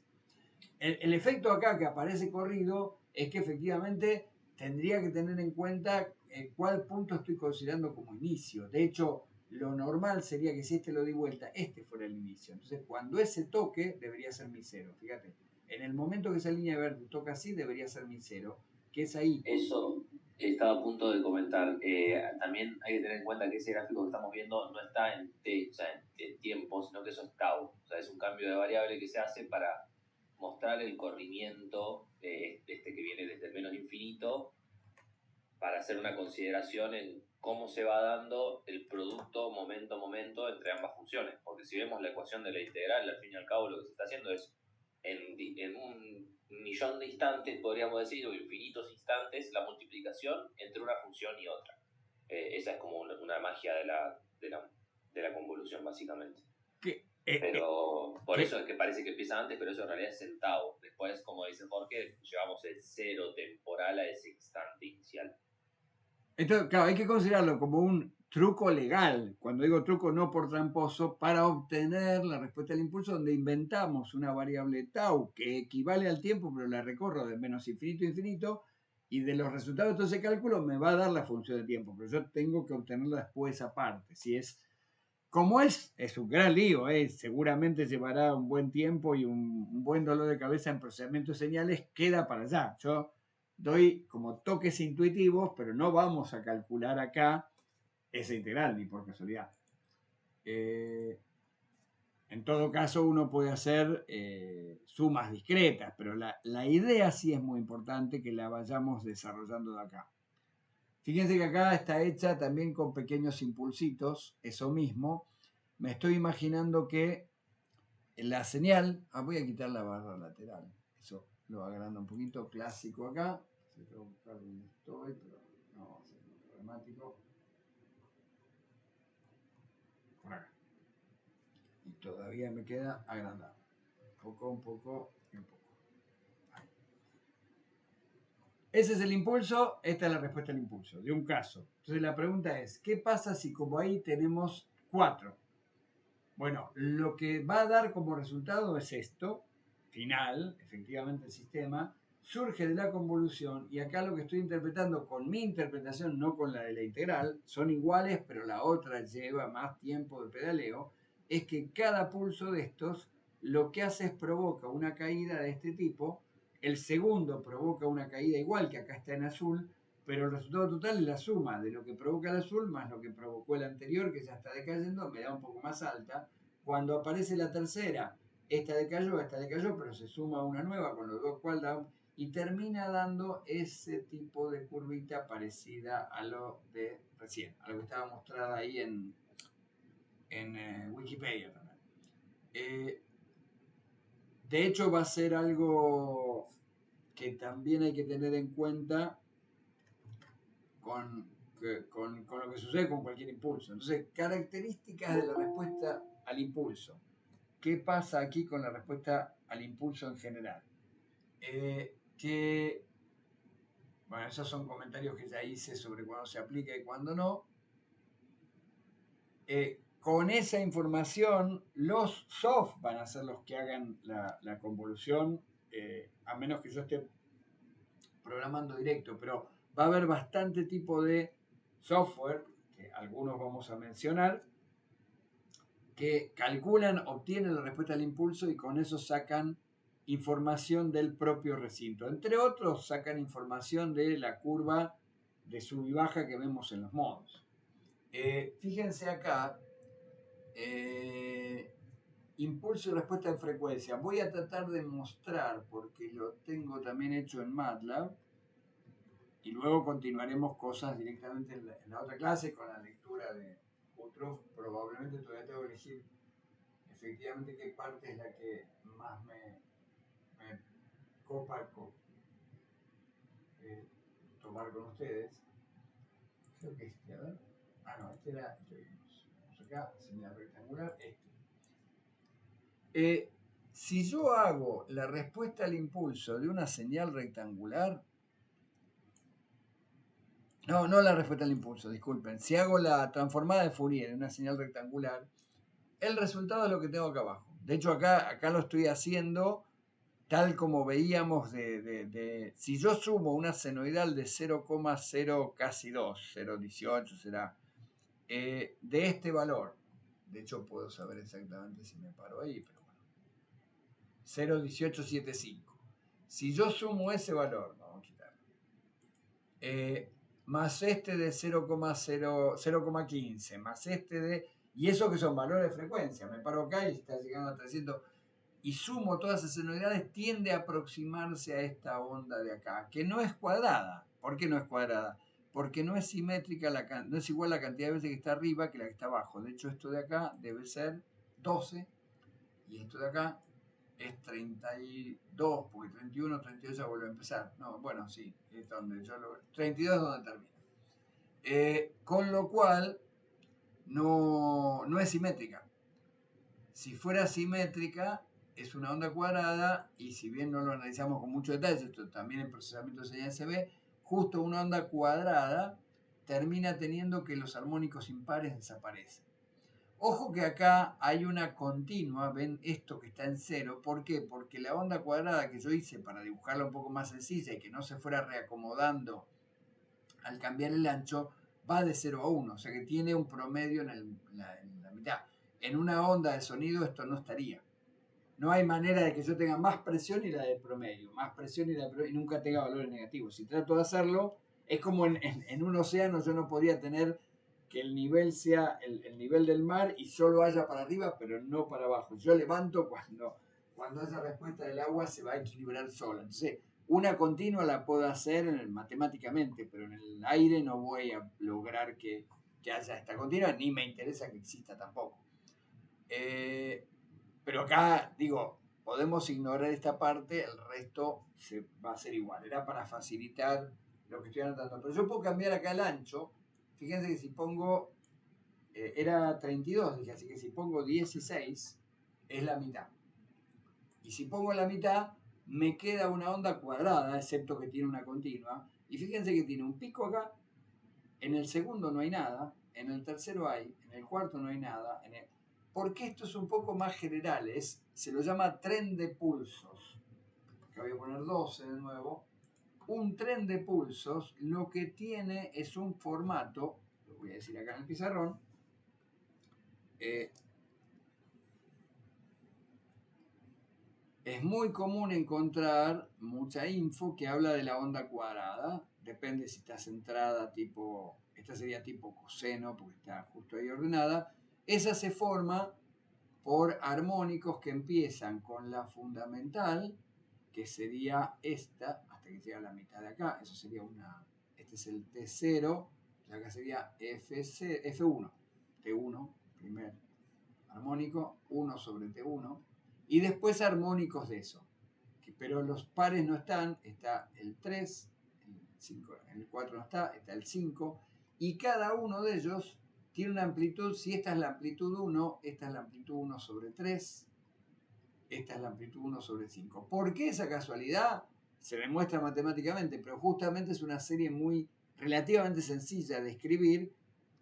El efecto acá que aparece corrido es que efectivamente tendría que tener en cuenta cuál punto estoy considerando como inicio. De hecho, lo normal sería que si este lo di vuelta, este fuera el inicio. Entonces, cuando ese toque, debería ser mi cero. Fíjate, en el momento que esa línea verde toca así, debería ser mi cero, que es ahí. Eso estaba a punto de comentar. También hay que tener en cuenta que ese gráfico que estamos viendo no está en t, o sea, en tiempo, sino que eso es tau. O sea, es un cambio de variable que se hace para mostrar el corrimiento que viene desde el menos infinito, para hacer una consideración en cómo se va dando el producto momento-momento entre ambas funciones. Porque si vemos la ecuación de la integral, al fin y al cabo lo que se está haciendo es en un millón de instantes, podríamos decir, o infinitos instantes, la multiplicación entre una función y otra. Esa es como una magia de la convolución, básicamente. Pero por eso es que parece que empieza antes, pero eso en realidad es el tau. Después, como dice Jorge, llevamos el cero temporal a ese instante inicial. Entonces, claro, hay que considerarlo como un truco legal, cuando digo truco no por tramposo, para obtener la respuesta al impulso, donde inventamos una variable tau que equivale al tiempo, pero la recorro de menos infinito a infinito, y de los resultados de todo ese cálculo me va a dar la función de tiempo, pero yo tengo que obtenerla después aparte. Si es como es un gran lío, seguramente llevará un buen tiempo y un buen dolor de cabeza en procesamiento de señales, queda para allá. Yo doy como toques intuitivos, pero no vamos a calcular acá esa integral, ni por casualidad. En todo caso, uno puede hacer sumas discretas, pero la idea sí es muy importante que la vayamos desarrollando de acá. Fíjense que acá está hecha también con pequeños impulsitos, eso mismo. Me estoy imaginando que la señal... voy a quitar la barra lateral. Eso lo agranda un poquito, clásico acá. Tengo que buscar dónde estoy, pero no va a ser muy problemático. Por acá. Y todavía me queda agrandado. Un poco y un poco. Ahí. Ese es el impulso, esta es la respuesta al impulso, de un caso. Entonces la pregunta es, ¿qué pasa si como ahí tenemos 4? Bueno, lo que va a dar como resultado es esto, final, efectivamente el sistema, surge de la convolución y acá lo que estoy interpretando con mi interpretación, no con la de la integral, son iguales, pero la otra lleva más tiempo de pedaleo, es que cada pulso de estos lo que hace es provoca una caída de este tipo, el segundo provoca una caída igual que acá está en azul, pero el resultado total es la suma de lo que provoca el azul más lo que provocó el anterior, que ya está decayendo, me da un poco más alta. Cuando aparece la tercera, esta decayó, pero se suma una nueva, con lo cual da, y termina dando ese tipo de curvita parecida a lo de recién, a lo que estaba mostrada ahí en Wikipedia también. De hecho, va a ser algo que también hay que tener en cuenta con lo que sucede con cualquier impulso. Entonces, características de la respuesta al impulso. ¿Qué pasa aquí con la respuesta al impulso en general? Bueno, esos son comentarios que ya hice sobre cuándo se aplica y cuándo no. Con esa información, los soft van a ser los que hagan la convolución, a menos que yo esté programando directo, pero va a haber bastante tipo de software, que algunos vamos a mencionar, que calculan, obtienen la respuesta al impulso y con eso sacan información del propio recinto. Entre otros, sacan información de la curva de sub y baja que vemos en los modos. Fíjense acá, impulso y respuesta en frecuencia. Voy a tratar de mostrar, porque lo tengo también hecho en MATLAB, y luego continuaremos cosas directamente en la otra clase con la lectura de otros. Probablemente todavía tengo que elegir efectivamente qué parte es la que más me copa tomar con ustedes. Creo que este, a ver. No, este era el que vimos. Vamos acá, señal rectangular, si yo hago la respuesta al impulso de una señal rectangular, No la respuesta al impulso, disculpen. Si hago la transformada de Fourier en una señal rectangular, el resultado es lo que tengo acá abajo. De hecho, acá lo estoy haciendo tal como veíamos si yo sumo una senoidal de 0,0 casi 2, 0,18 será, de este valor, de hecho puedo saber exactamente si me paro ahí, pero bueno, 0,1875. Si yo sumo ese valor, vamos a quitarlo, más este de 0,15, más este de... Y eso que son valores de frecuencia, me paro acá y está llegando a 300, y sumo todas esas senoidades, tiende a aproximarse a esta onda de acá, que no es cuadrada. ¿Por qué no es cuadrada? Porque no es simétrica, no es igual la cantidad de veces que está arriba que la que está abajo. De hecho, esto de acá debe ser 12 y esto de acá es 32, porque 31, 32 ya vuelve a empezar. No, bueno, sí, es donde yo lo... 32 es donde termina. Con lo cual, no es simétrica. Si fuera simétrica, es una onda cuadrada, y si bien no lo analizamos con mucho detalle, esto también en procesamiento de señal se ve, justo una onda cuadrada termina teniendo que los armónicos impares desaparecen. Ojo que acá hay una continua, ven esto que está en cero, ¿por qué? Porque la onda cuadrada que yo hice para dibujarla un poco más sencilla y que no se fuera reacomodando al cambiar el ancho, va de 0 a 1, o sea que tiene un promedio en la mitad. En una onda de sonido esto no estaría. No hay manera de que yo tenga más presión y la del promedio, más presión y la del promedio, y nunca tenga valores negativos. Si trato de hacerlo, es como en un océano, yo no podría tener que el nivel sea el nivel del mar y solo haya para arriba, pero no para abajo. Yo levanto cuando esa respuesta del agua se va a equilibrar sola. Entonces, una continua la puedo hacer matemáticamente, pero en el aire no voy a lograr que haya esta continua, ni me interesa que exista tampoco. Pero acá, digo, podemos ignorar esta parte, el resto va a ser igual. Era para facilitar lo que estoy anotando. Pero yo puedo cambiar acá el ancho. Fíjense que si pongo, era 32, dije, así que si pongo 16, es la mitad. Y si pongo la mitad, me queda una onda cuadrada, excepto que tiene una continua. Y fíjense que tiene un pico acá, en el segundo no hay nada, en el tercero hay, en el cuarto no hay nada. Porque esto es un poco más general, se lo llama tren de pulsos. Acá voy a poner 12 de nuevo. Un tren de pulsos lo que tiene es un formato, lo voy a decir acá en el pizarrón, es muy común encontrar mucha info que habla de la onda cuadrada. Depende si está centrada tipo, esta sería tipo coseno porque está justo ahí ordenada. Esa se forma por armónicos que empiezan con la fundamental, que sería esta, hasta que llega a la mitad de acá. Eso sería este es el T0, y acá sería F1, T1, primer armónico, 1 sobre T1, y después armónicos de eso. Pero los pares no están, está el 3, el 5, el 4 no está el 5, y cada uno de ellos tiene una amplitud. Si esta es la amplitud 1, esta es la amplitud 1 sobre 3, esta es la amplitud 1 sobre 5. ¿Por qué esa casualidad? Se demuestra matemáticamente, pero justamente es una serie muy relativamente sencilla de escribir,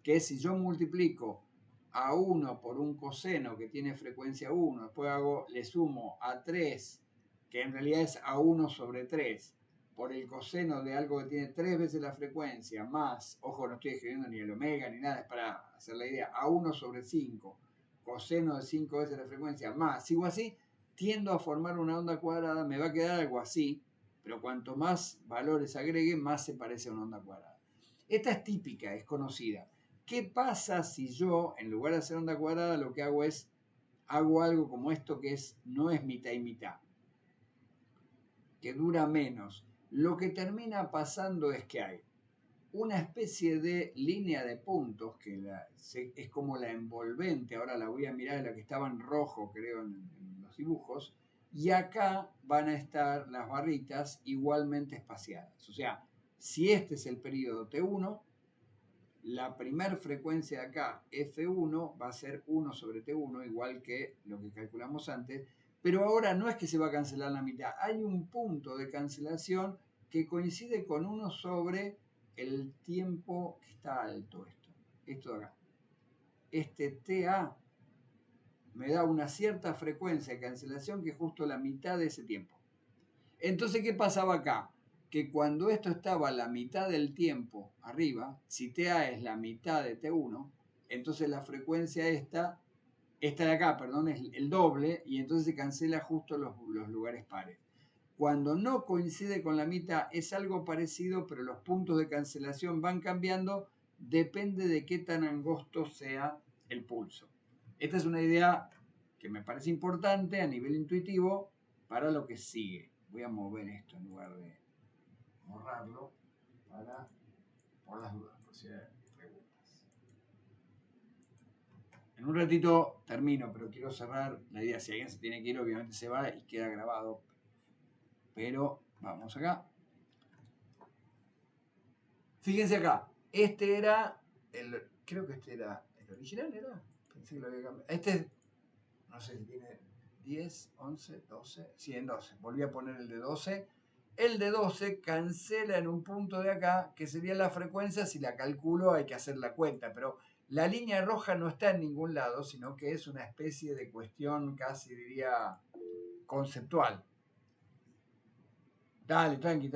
que si yo multiplico a 1 por un coseno que tiene frecuencia 1, después le sumo a 3, que en realidad es a 1 sobre 3, por el coseno de algo que tiene 3 veces la frecuencia, más, ojo, no estoy escribiendo ni el omega ni nada, es para hacer la idea, a 1 sobre 5, coseno de 5 veces la frecuencia, más, sigo así, tiendo a formar una onda cuadrada, me va a quedar algo así, pero cuanto más valores agregue, más se parece a una onda cuadrada. Esta es típica, es conocida. ¿Qué pasa si yo, en lugar de hacer onda cuadrada, lo que hago algo como esto que no es mitad y mitad, que dura menos? Lo que termina pasando es que hay una especie de línea de puntos que es como la envolvente, ahora la voy a mirar, la que estaba en rojo creo en los dibujos, y acá van a estar las barritas igualmente espaciadas. O sea, si este es el periodo T1, la primer frecuencia de acá, F1, va a ser 1 sobre T1, igual que lo que calculamos antes, pero ahora no es que se va a cancelar la mitad, hay un punto de cancelación que coincide con 1 sobre el tiempo que está alto esto de acá. Este TA me da una cierta frecuencia de cancelación que es justo la mitad de ese tiempo. Entonces, ¿qué pasaba acá? Que cuando esto estaba a la mitad del tiempo arriba, si TA es la mitad de T1, entonces la frecuencia esta de acá, perdón, es el doble y entonces se cancela justo los lugares pares. Cuando no coincide con la mitad es algo parecido, pero los puntos de cancelación van cambiando, depende de qué tan angosto sea el pulso. Esta es una idea que me parece importante a nivel intuitivo para lo que sigue. Voy a mover esto en lugar de borrarlo por las dudas, por si hay preguntas. En un ratito termino, pero quiero cerrar la idea. Si alguien se tiene que ir, obviamente se va y queda grabado. Pero vamos acá. Fíjense acá. Este era creo que este era el original, ¿era? Pensé que lo había cambiado. Este, no sé si tiene 10, 11, 12. Sí, en 12. Volví a poner el de 12. El de 12 cancela en un punto de acá, que sería la frecuencia. Si la calculo hay que hacer la cuenta, pero la línea roja no está en ningún lado, sino que es una especie de cuestión casi diría conceptual. Dale, tranqui.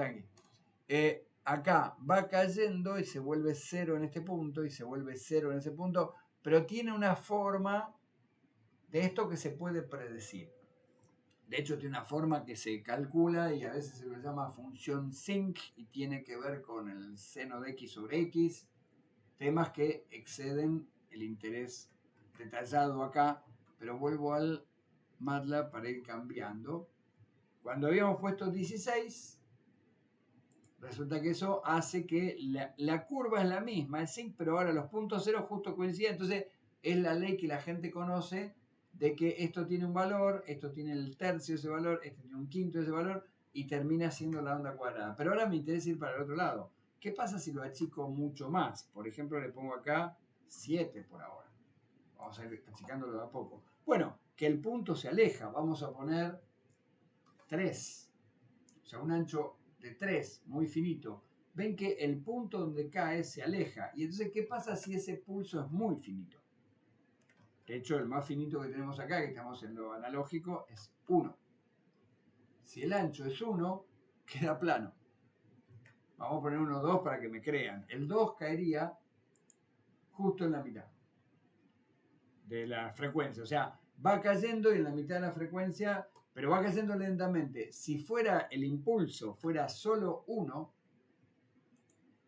Acá va cayendo y se vuelve 0 en este punto y se vuelve 0 en ese punto, pero tiene una forma de esto que se puede predecir. De hecho, tiene una forma que se calcula y a veces se lo llama función sinc y tiene que ver con el seno de x sobre x, temas que exceden el interés detallado acá, pero vuelvo al MATLAB para ir cambiando. Cuando habíamos puesto 16, resulta que eso hace que la curva es la misma, el sinc, pero ahora los puntos cero justo coinciden, entonces es la ley que la gente conoce de que esto tiene un valor, esto tiene el tercio de ese valor, esto tiene un quinto de ese valor y termina siendo la onda cuadrada. Pero ahora me interesa ir para el otro lado. ¿Qué pasa si lo achico mucho más? Por ejemplo, le pongo acá 7 por ahora. Vamos a ir achicándolo de a poco. Bueno, que el punto se aleja. Vamos a poner 3. O sea, un ancho de 3, muy finito. Ven que el punto donde cae se aleja. Y entonces, ¿qué pasa si ese pulso es muy finito? De hecho, el más finito que tenemos acá, que estamos en lo analógico, es 1. Si el ancho es 1, queda plano. Vamos a poner 1, 2 para que me crean. El 2 caería justo en la mitad de la frecuencia. O sea, va cayendo y en la mitad de la frecuencia, pero va cayendo lentamente. Si fuera el impulso, fuera solo 1,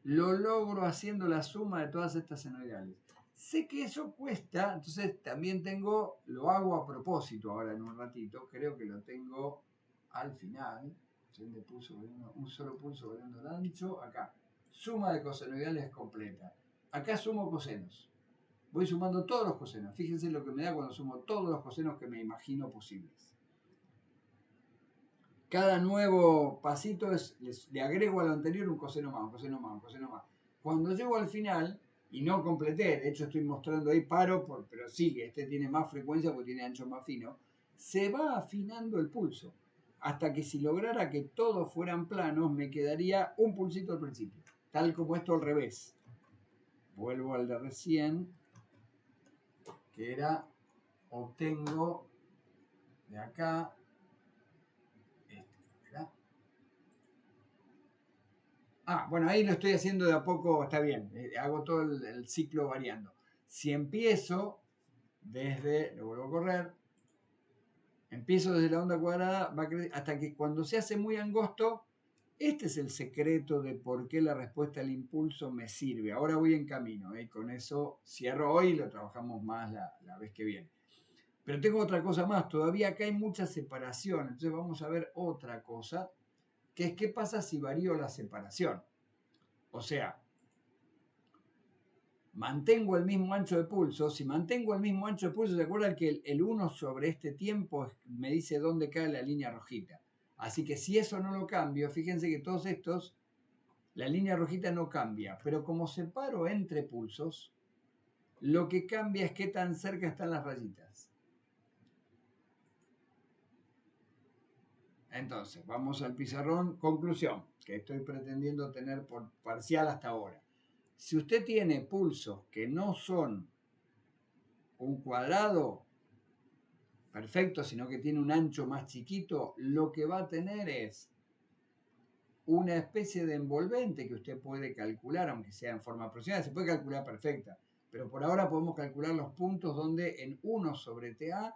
lo logro haciendo la suma de todas estas senoidales. Sé que eso cuesta, entonces también lo hago a propósito ahora en un ratito, creo que lo tengo al final, un solo pulso variando el ancho, acá, suma de cosenoidales completa, acá sumo cosenos, voy sumando todos los cosenos, fíjense lo que me da cuando sumo todos los cosenos que me imagino posibles. Cada nuevo pasito le agrego a lo anterior un coseno más, un coseno más, un coseno más. Cuando llego al final, y no completé, de hecho estoy mostrando ahí pero sigue, este tiene más frecuencia porque tiene ancho más fino, se va afinando el pulso, hasta que si lograra que todos fueran planos, me quedaría un pulsito al principio, tal como esto al revés. Vuelvo al de recién, que era, obtengo de acá, bueno, ahí lo estoy haciendo de a poco, está bien, hago todo el ciclo variando. Si empiezo lo vuelvo a correr, empiezo desde la onda cuadrada, hasta que cuando se hace muy angosto, este es el secreto de por qué la respuesta al impulso me sirve. Ahora voy en camino, con eso cierro hoy y lo trabajamos más la vez que viene. Pero tengo otra cosa más, todavía acá hay mucha separación, entonces vamos a ver otra cosa, que es qué pasa si varío la separación. O sea, mantengo el mismo ancho de pulso. Si mantengo el mismo ancho de pulso, ¿se acuerdan que el 1 sobre este tiempo me dice dónde cae la línea rojita? Así que si eso no lo cambio, fíjense que todos estos, la línea rojita no cambia. Pero como separo entre pulsos, lo que cambia es qué tan cerca están las rayitas. Entonces, vamos al pizarrón. Conclusión, que estoy pretendiendo tener por parcial hasta ahora. Si usted tiene pulsos que no son un cuadrado perfecto, sino que tiene un ancho más chiquito, lo que va a tener es una especie de envolvente que usted puede calcular, aunque sea en forma aproximada, se puede calcular perfecta, pero por ahora podemos calcular los puntos donde en 1 sobre TA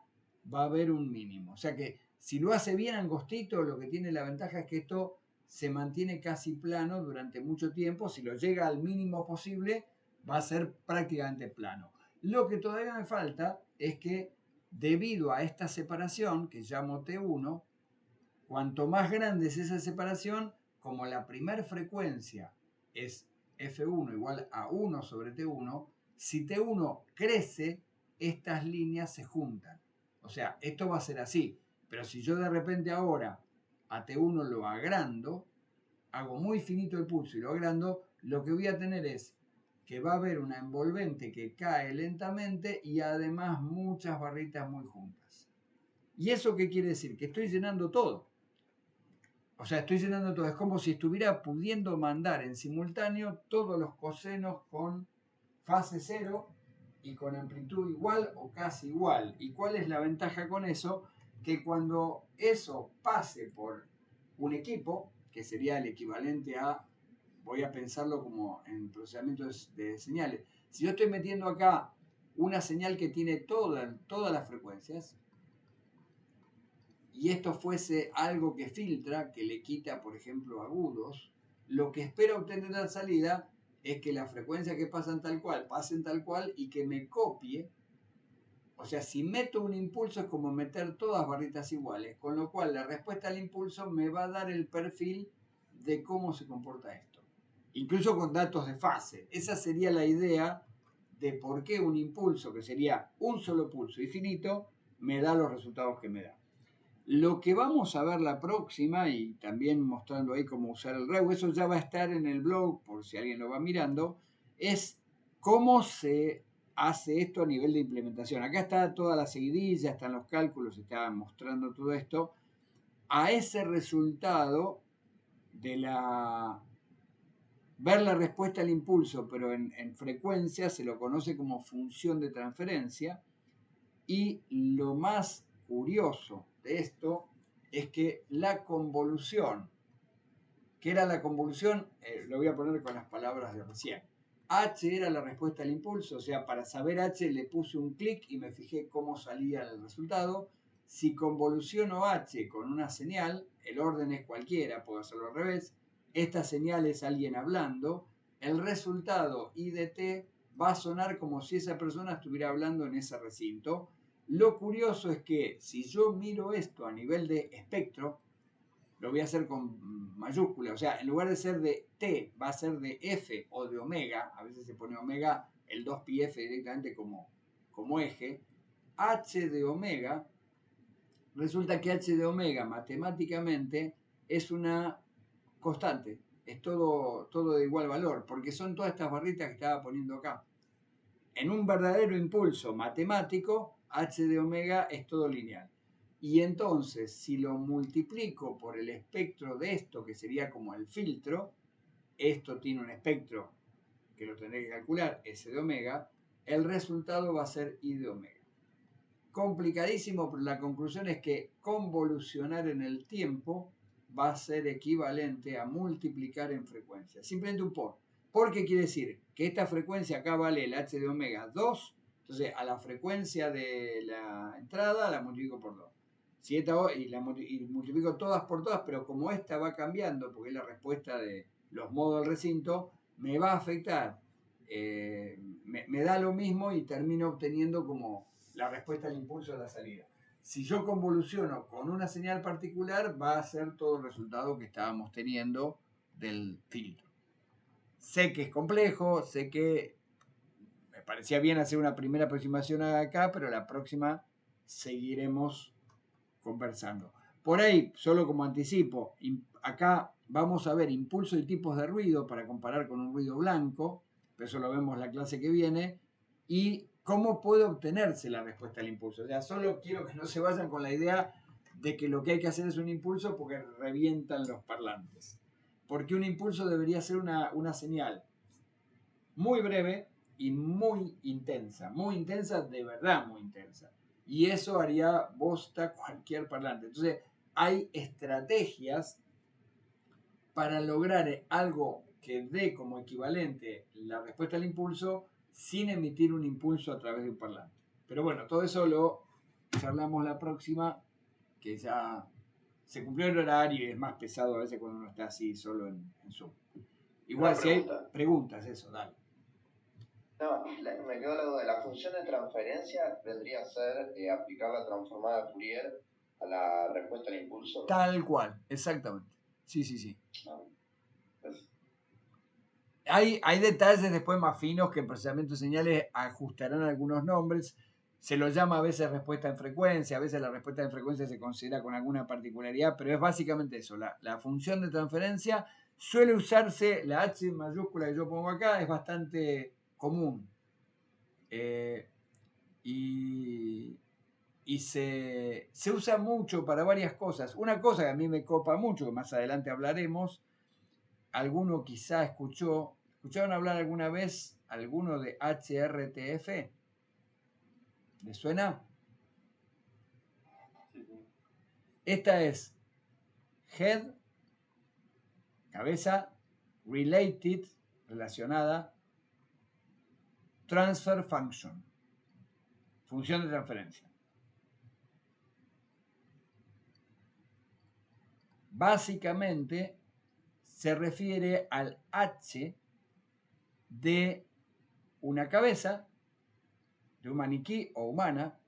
va a haber un mínimo. O sea que si lo hace bien angostito, lo que tiene la ventaja es que esto se mantiene casi plano durante mucho tiempo. Si lo llega al mínimo posible, va a ser prácticamente plano. Lo que todavía me falta es que debido a esta separación, que llamo T1, cuanto más grande es esa separación, como la primer frecuencia es F1 igual a 1 sobre T1, si T1 crece, estas líneas se juntan. O sea, esto va a ser así. Pero si yo de repente ahora a T1 lo agrando, hago muy finito el pulso y lo agrando, lo que voy a tener es que va a haber una envolvente que cae lentamente y además muchas barritas muy juntas. ¿Y eso qué quiere decir? Que estoy llenando todo. O sea, estoy llenando todo. Es como si estuviera pudiendo mandar en simultáneo todos los cosenos con fase cero y con amplitud igual o casi igual. ¿Y cuál es la ventaja con eso? Que cuando eso pase por un equipo, que sería el equivalente a, voy a pensarlo como en procesamiento de señales. Si yo estoy metiendo acá una señal que tiene todas las frecuencias, y esto fuese algo que filtra, que le quita, por ejemplo, agudos, lo que espero obtener la salida es que las frecuencias que pasen tal cual y que me copie. O sea, si meto un impulso es como meter todas barritas iguales, con lo cual la respuesta al impulso me va a dar el perfil de cómo se comporta esto. Incluso con datos de fase. Esa sería la idea de por qué un impulso, que sería un solo pulso infinito, me da los resultados que me da. Lo que vamos a ver la próxima, y también mostrando ahí cómo usar el REU, eso ya va a estar en el blog, por si alguien lo va mirando, es cómo se hace esto a nivel de implementación. Acá está toda la seguidilla, están los cálculos, está mostrando todo esto. A ese resultado de ver la respuesta al impulso, pero en frecuencia, se lo conoce como función de transferencia. Y lo más curioso de esto es que la convolución, que era la convolución, lo voy a poner con las palabras de recién. H era la respuesta al impulso, o sea, para saber H le puse un clic y me fijé cómo salía el resultado. Si convoluciono H con una señal, el orden es cualquiera, puedo hacerlo al revés. Esta señal es alguien hablando, el resultado I de T va a sonar como si esa persona estuviera hablando en ese recinto. Lo curioso es que si yo miro esto a nivel de espectro, lo voy a hacer con mayúscula, o sea, en lugar de ser de T, va a ser de F o de omega, a veces se pone omega, el 2πf directamente como eje, H de omega, resulta que H de omega matemáticamente es una constante, es todo de igual valor, porque son todas estas barritas que estaba poniendo acá. En un verdadero impulso matemático, H de omega es todo lineal. Y entonces, si lo multiplico por el espectro de esto, que sería como el filtro, esto tiene un espectro que lo tendré que calcular, S de omega, el resultado va a ser I de omega. Complicadísimo, pero la conclusión es que convolucionar en el tiempo va a ser equivalente a multiplicar en frecuencia. Simplemente un por. ¿Por qué quiere decir? Que esta frecuencia acá vale el H de omega 2, entonces a la frecuencia de la entrada la multiplico por 2. Si esta, y multiplico todas por todas, pero como esta va cambiando, porque es la respuesta de los modos del recinto, me va a afectar. Me da lo mismo y termino obteniendo como la respuesta al impulso de la salida. Si yo convoluciono con una señal particular, va a ser todo el resultado que estábamos teniendo del filtro. Sé que es complejo, sé que me parecía bien hacer una primera aproximación acá, pero la próxima seguiremos conversando. Por ahí, solo como anticipo, acá vamos a ver impulso y tipos de ruido para comparar con un ruido blanco, pero eso lo vemos la clase que viene, y cómo puede obtenerse la respuesta al impulso. O sea, solo quiero que no se vayan con la idea de que lo que hay que hacer es un impulso porque revientan los parlantes. Porque un impulso debería ser una señal muy breve y muy intensa, de verdad muy intensa. Y eso haría bosta cualquier parlante. Entonces, hay estrategias para lograr algo que dé como equivalente la respuesta al impulso sin emitir un impulso a través de un parlante. Pero bueno, todo eso lo charlamos la próxima, que ya se cumplió el horario y es más pesado a veces cuando uno está así solo en Zoom. Igual si hay preguntas, eso, dale. No, me quedó la duda. La función de transferencia vendría a ser aplicar la transformada de Fourier a la respuesta al impulso. Tal cual, exactamente. Sí. Ah, pues. Hay detalles después más finos que en procesamiento de señales ajustarán algunos nombres. Se lo llama a veces respuesta en frecuencia, a veces la respuesta en frecuencia se considera con alguna particularidad, pero es básicamente eso. La función de transferencia suele usarse, la H mayúscula que yo pongo acá es bastante común. Y se usa mucho para varias cosas. Una cosa que a mí me copa mucho, que más adelante hablaremos, alguno quizá ¿escucharon hablar alguna vez alguno de HRTF? ¿Les suena? Esta es Head, cabeza, Related, relacionada, Transfer Function, función de transferencia. Básicamente se refiere al H de una cabeza, de un maniquí o humana.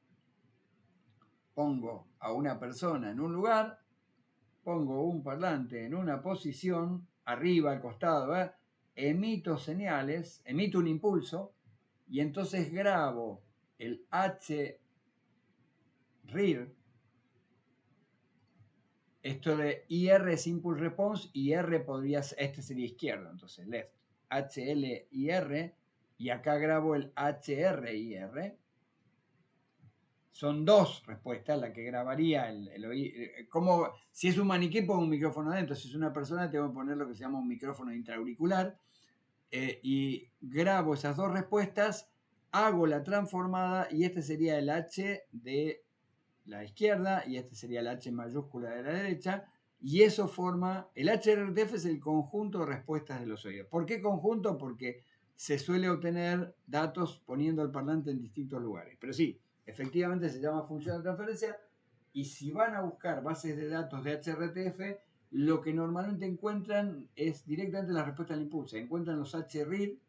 Pongo a una persona en un lugar, pongo un parlante en una posición, arriba, al costado, emito señales, emito un impulso y entonces grabo el H rear. Esto de IR es impulse response y R podría ser, este sería izquierdo, entonces left, HLIR, y acá grabo el HRIR. Son dos respuestas, la que grabaría como si es un maniquí pongo un micrófono adentro, si es una persona tengo que poner lo que se llama un micrófono intraauricular, y grabo esas dos respuestas, hago la transformada y este sería el H de la izquierda y este sería el H mayúscula de la derecha, y eso forma, el HRTF es el conjunto de respuestas de los oídos. ¿Por qué conjunto? Porque se suele obtener datos poniendo el parlante en distintos lugares. Pero sí, efectivamente se llama función de transferencia, y si van a buscar bases de datos de HRTF, lo que normalmente encuentran es directamente la respuesta al impulso. Encuentran los HRIR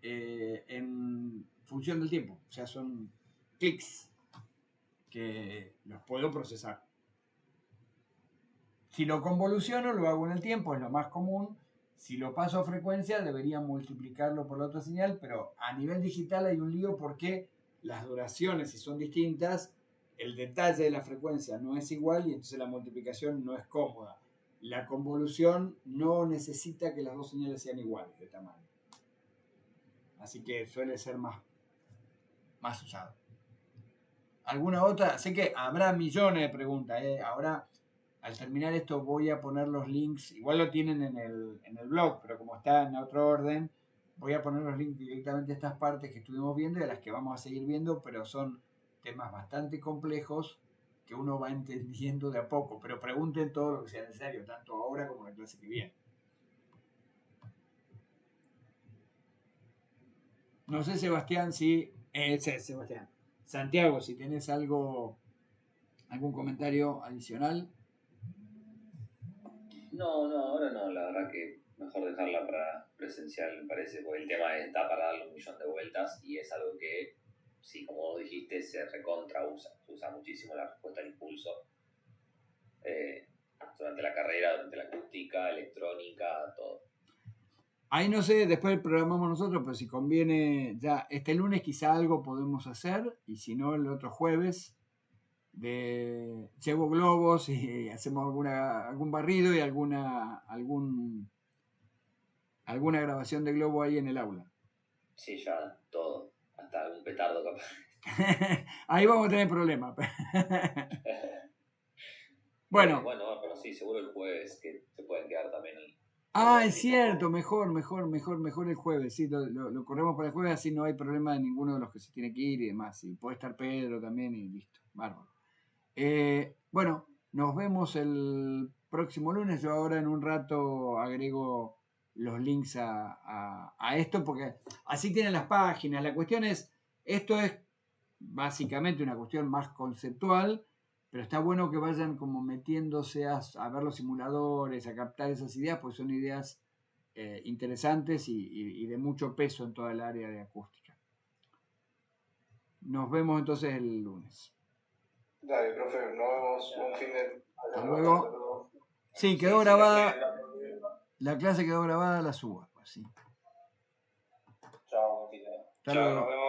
en función del tiempo, o sea, son clics que los puedo procesar. Si lo convoluciono, lo hago en el tiempo, es lo más común. Si lo paso a frecuencia, debería multiplicarlo por la otra señal, pero a nivel digital hay un lío porque las duraciones, si son distintas, el detalle de la frecuencia no es igual y entonces la multiplicación no es cómoda. La convolución no necesita que las dos señales sean iguales de tamaño. Así que suele ser más usado. ¿Alguna otra? Sé que habrá millones de preguntas. Ahora, al terminar esto, voy a poner los links. Igual lo tienen en el blog, pero como está en otro orden, voy a poner los links directamente a estas partes que estuvimos viendo y a las que vamos a seguir viendo, pero son temas bastante complejos que uno va entendiendo de a poco. Pero pregunten todo lo que sea necesario, tanto ahora como en la clase que viene. No sé, Sebastián, si... Sebastián. Santiago, si tenés algún comentario adicional. No, ahora no, la verdad que mejor dejarla para presencial, me parece, porque el tema está para darle un millón de vueltas y es algo que, sí, como vos dijiste, se recontra usa. Se usa muchísimo la respuesta al impulso durante la carrera, durante la acústica, electrónica, todo. Ahí no sé, después programamos nosotros, pero si conviene, ya este lunes quizá algo podemos hacer, y si no, el otro jueves llevo globos y hacemos algún barrido y alguna grabación de globo ahí en el aula. Sí, ya, todo, hasta algún petardo capaz. Ahí vamos a tener problemas. Bueno, Bueno, pero sí, seguro el jueves que se pueden quedar también. es cierto, mejor el jueves, sí, lo corremos para el jueves, así no hay problema de ninguno de los que se tiene que ir y demás, y puede estar Pedro también y listo, bárbaro. Bueno, nos vemos el próximo lunes, yo ahora en un rato agrego los links a esto, porque así tienen las páginas, la cuestión es, esto es básicamente una cuestión más conceptual, pero está bueno que vayan como metiéndose a ver los simuladores, a captar esas ideas, pues son ideas interesantes y de mucho peso en toda el área de acústica. Nos vemos entonces el lunes. Dale, profe, nos vemos. Buen fin de... Hasta luego. Sí, quedó grabada. La clase quedó grabada, la subo. Así. Chao, Hasta luego. nos vemos.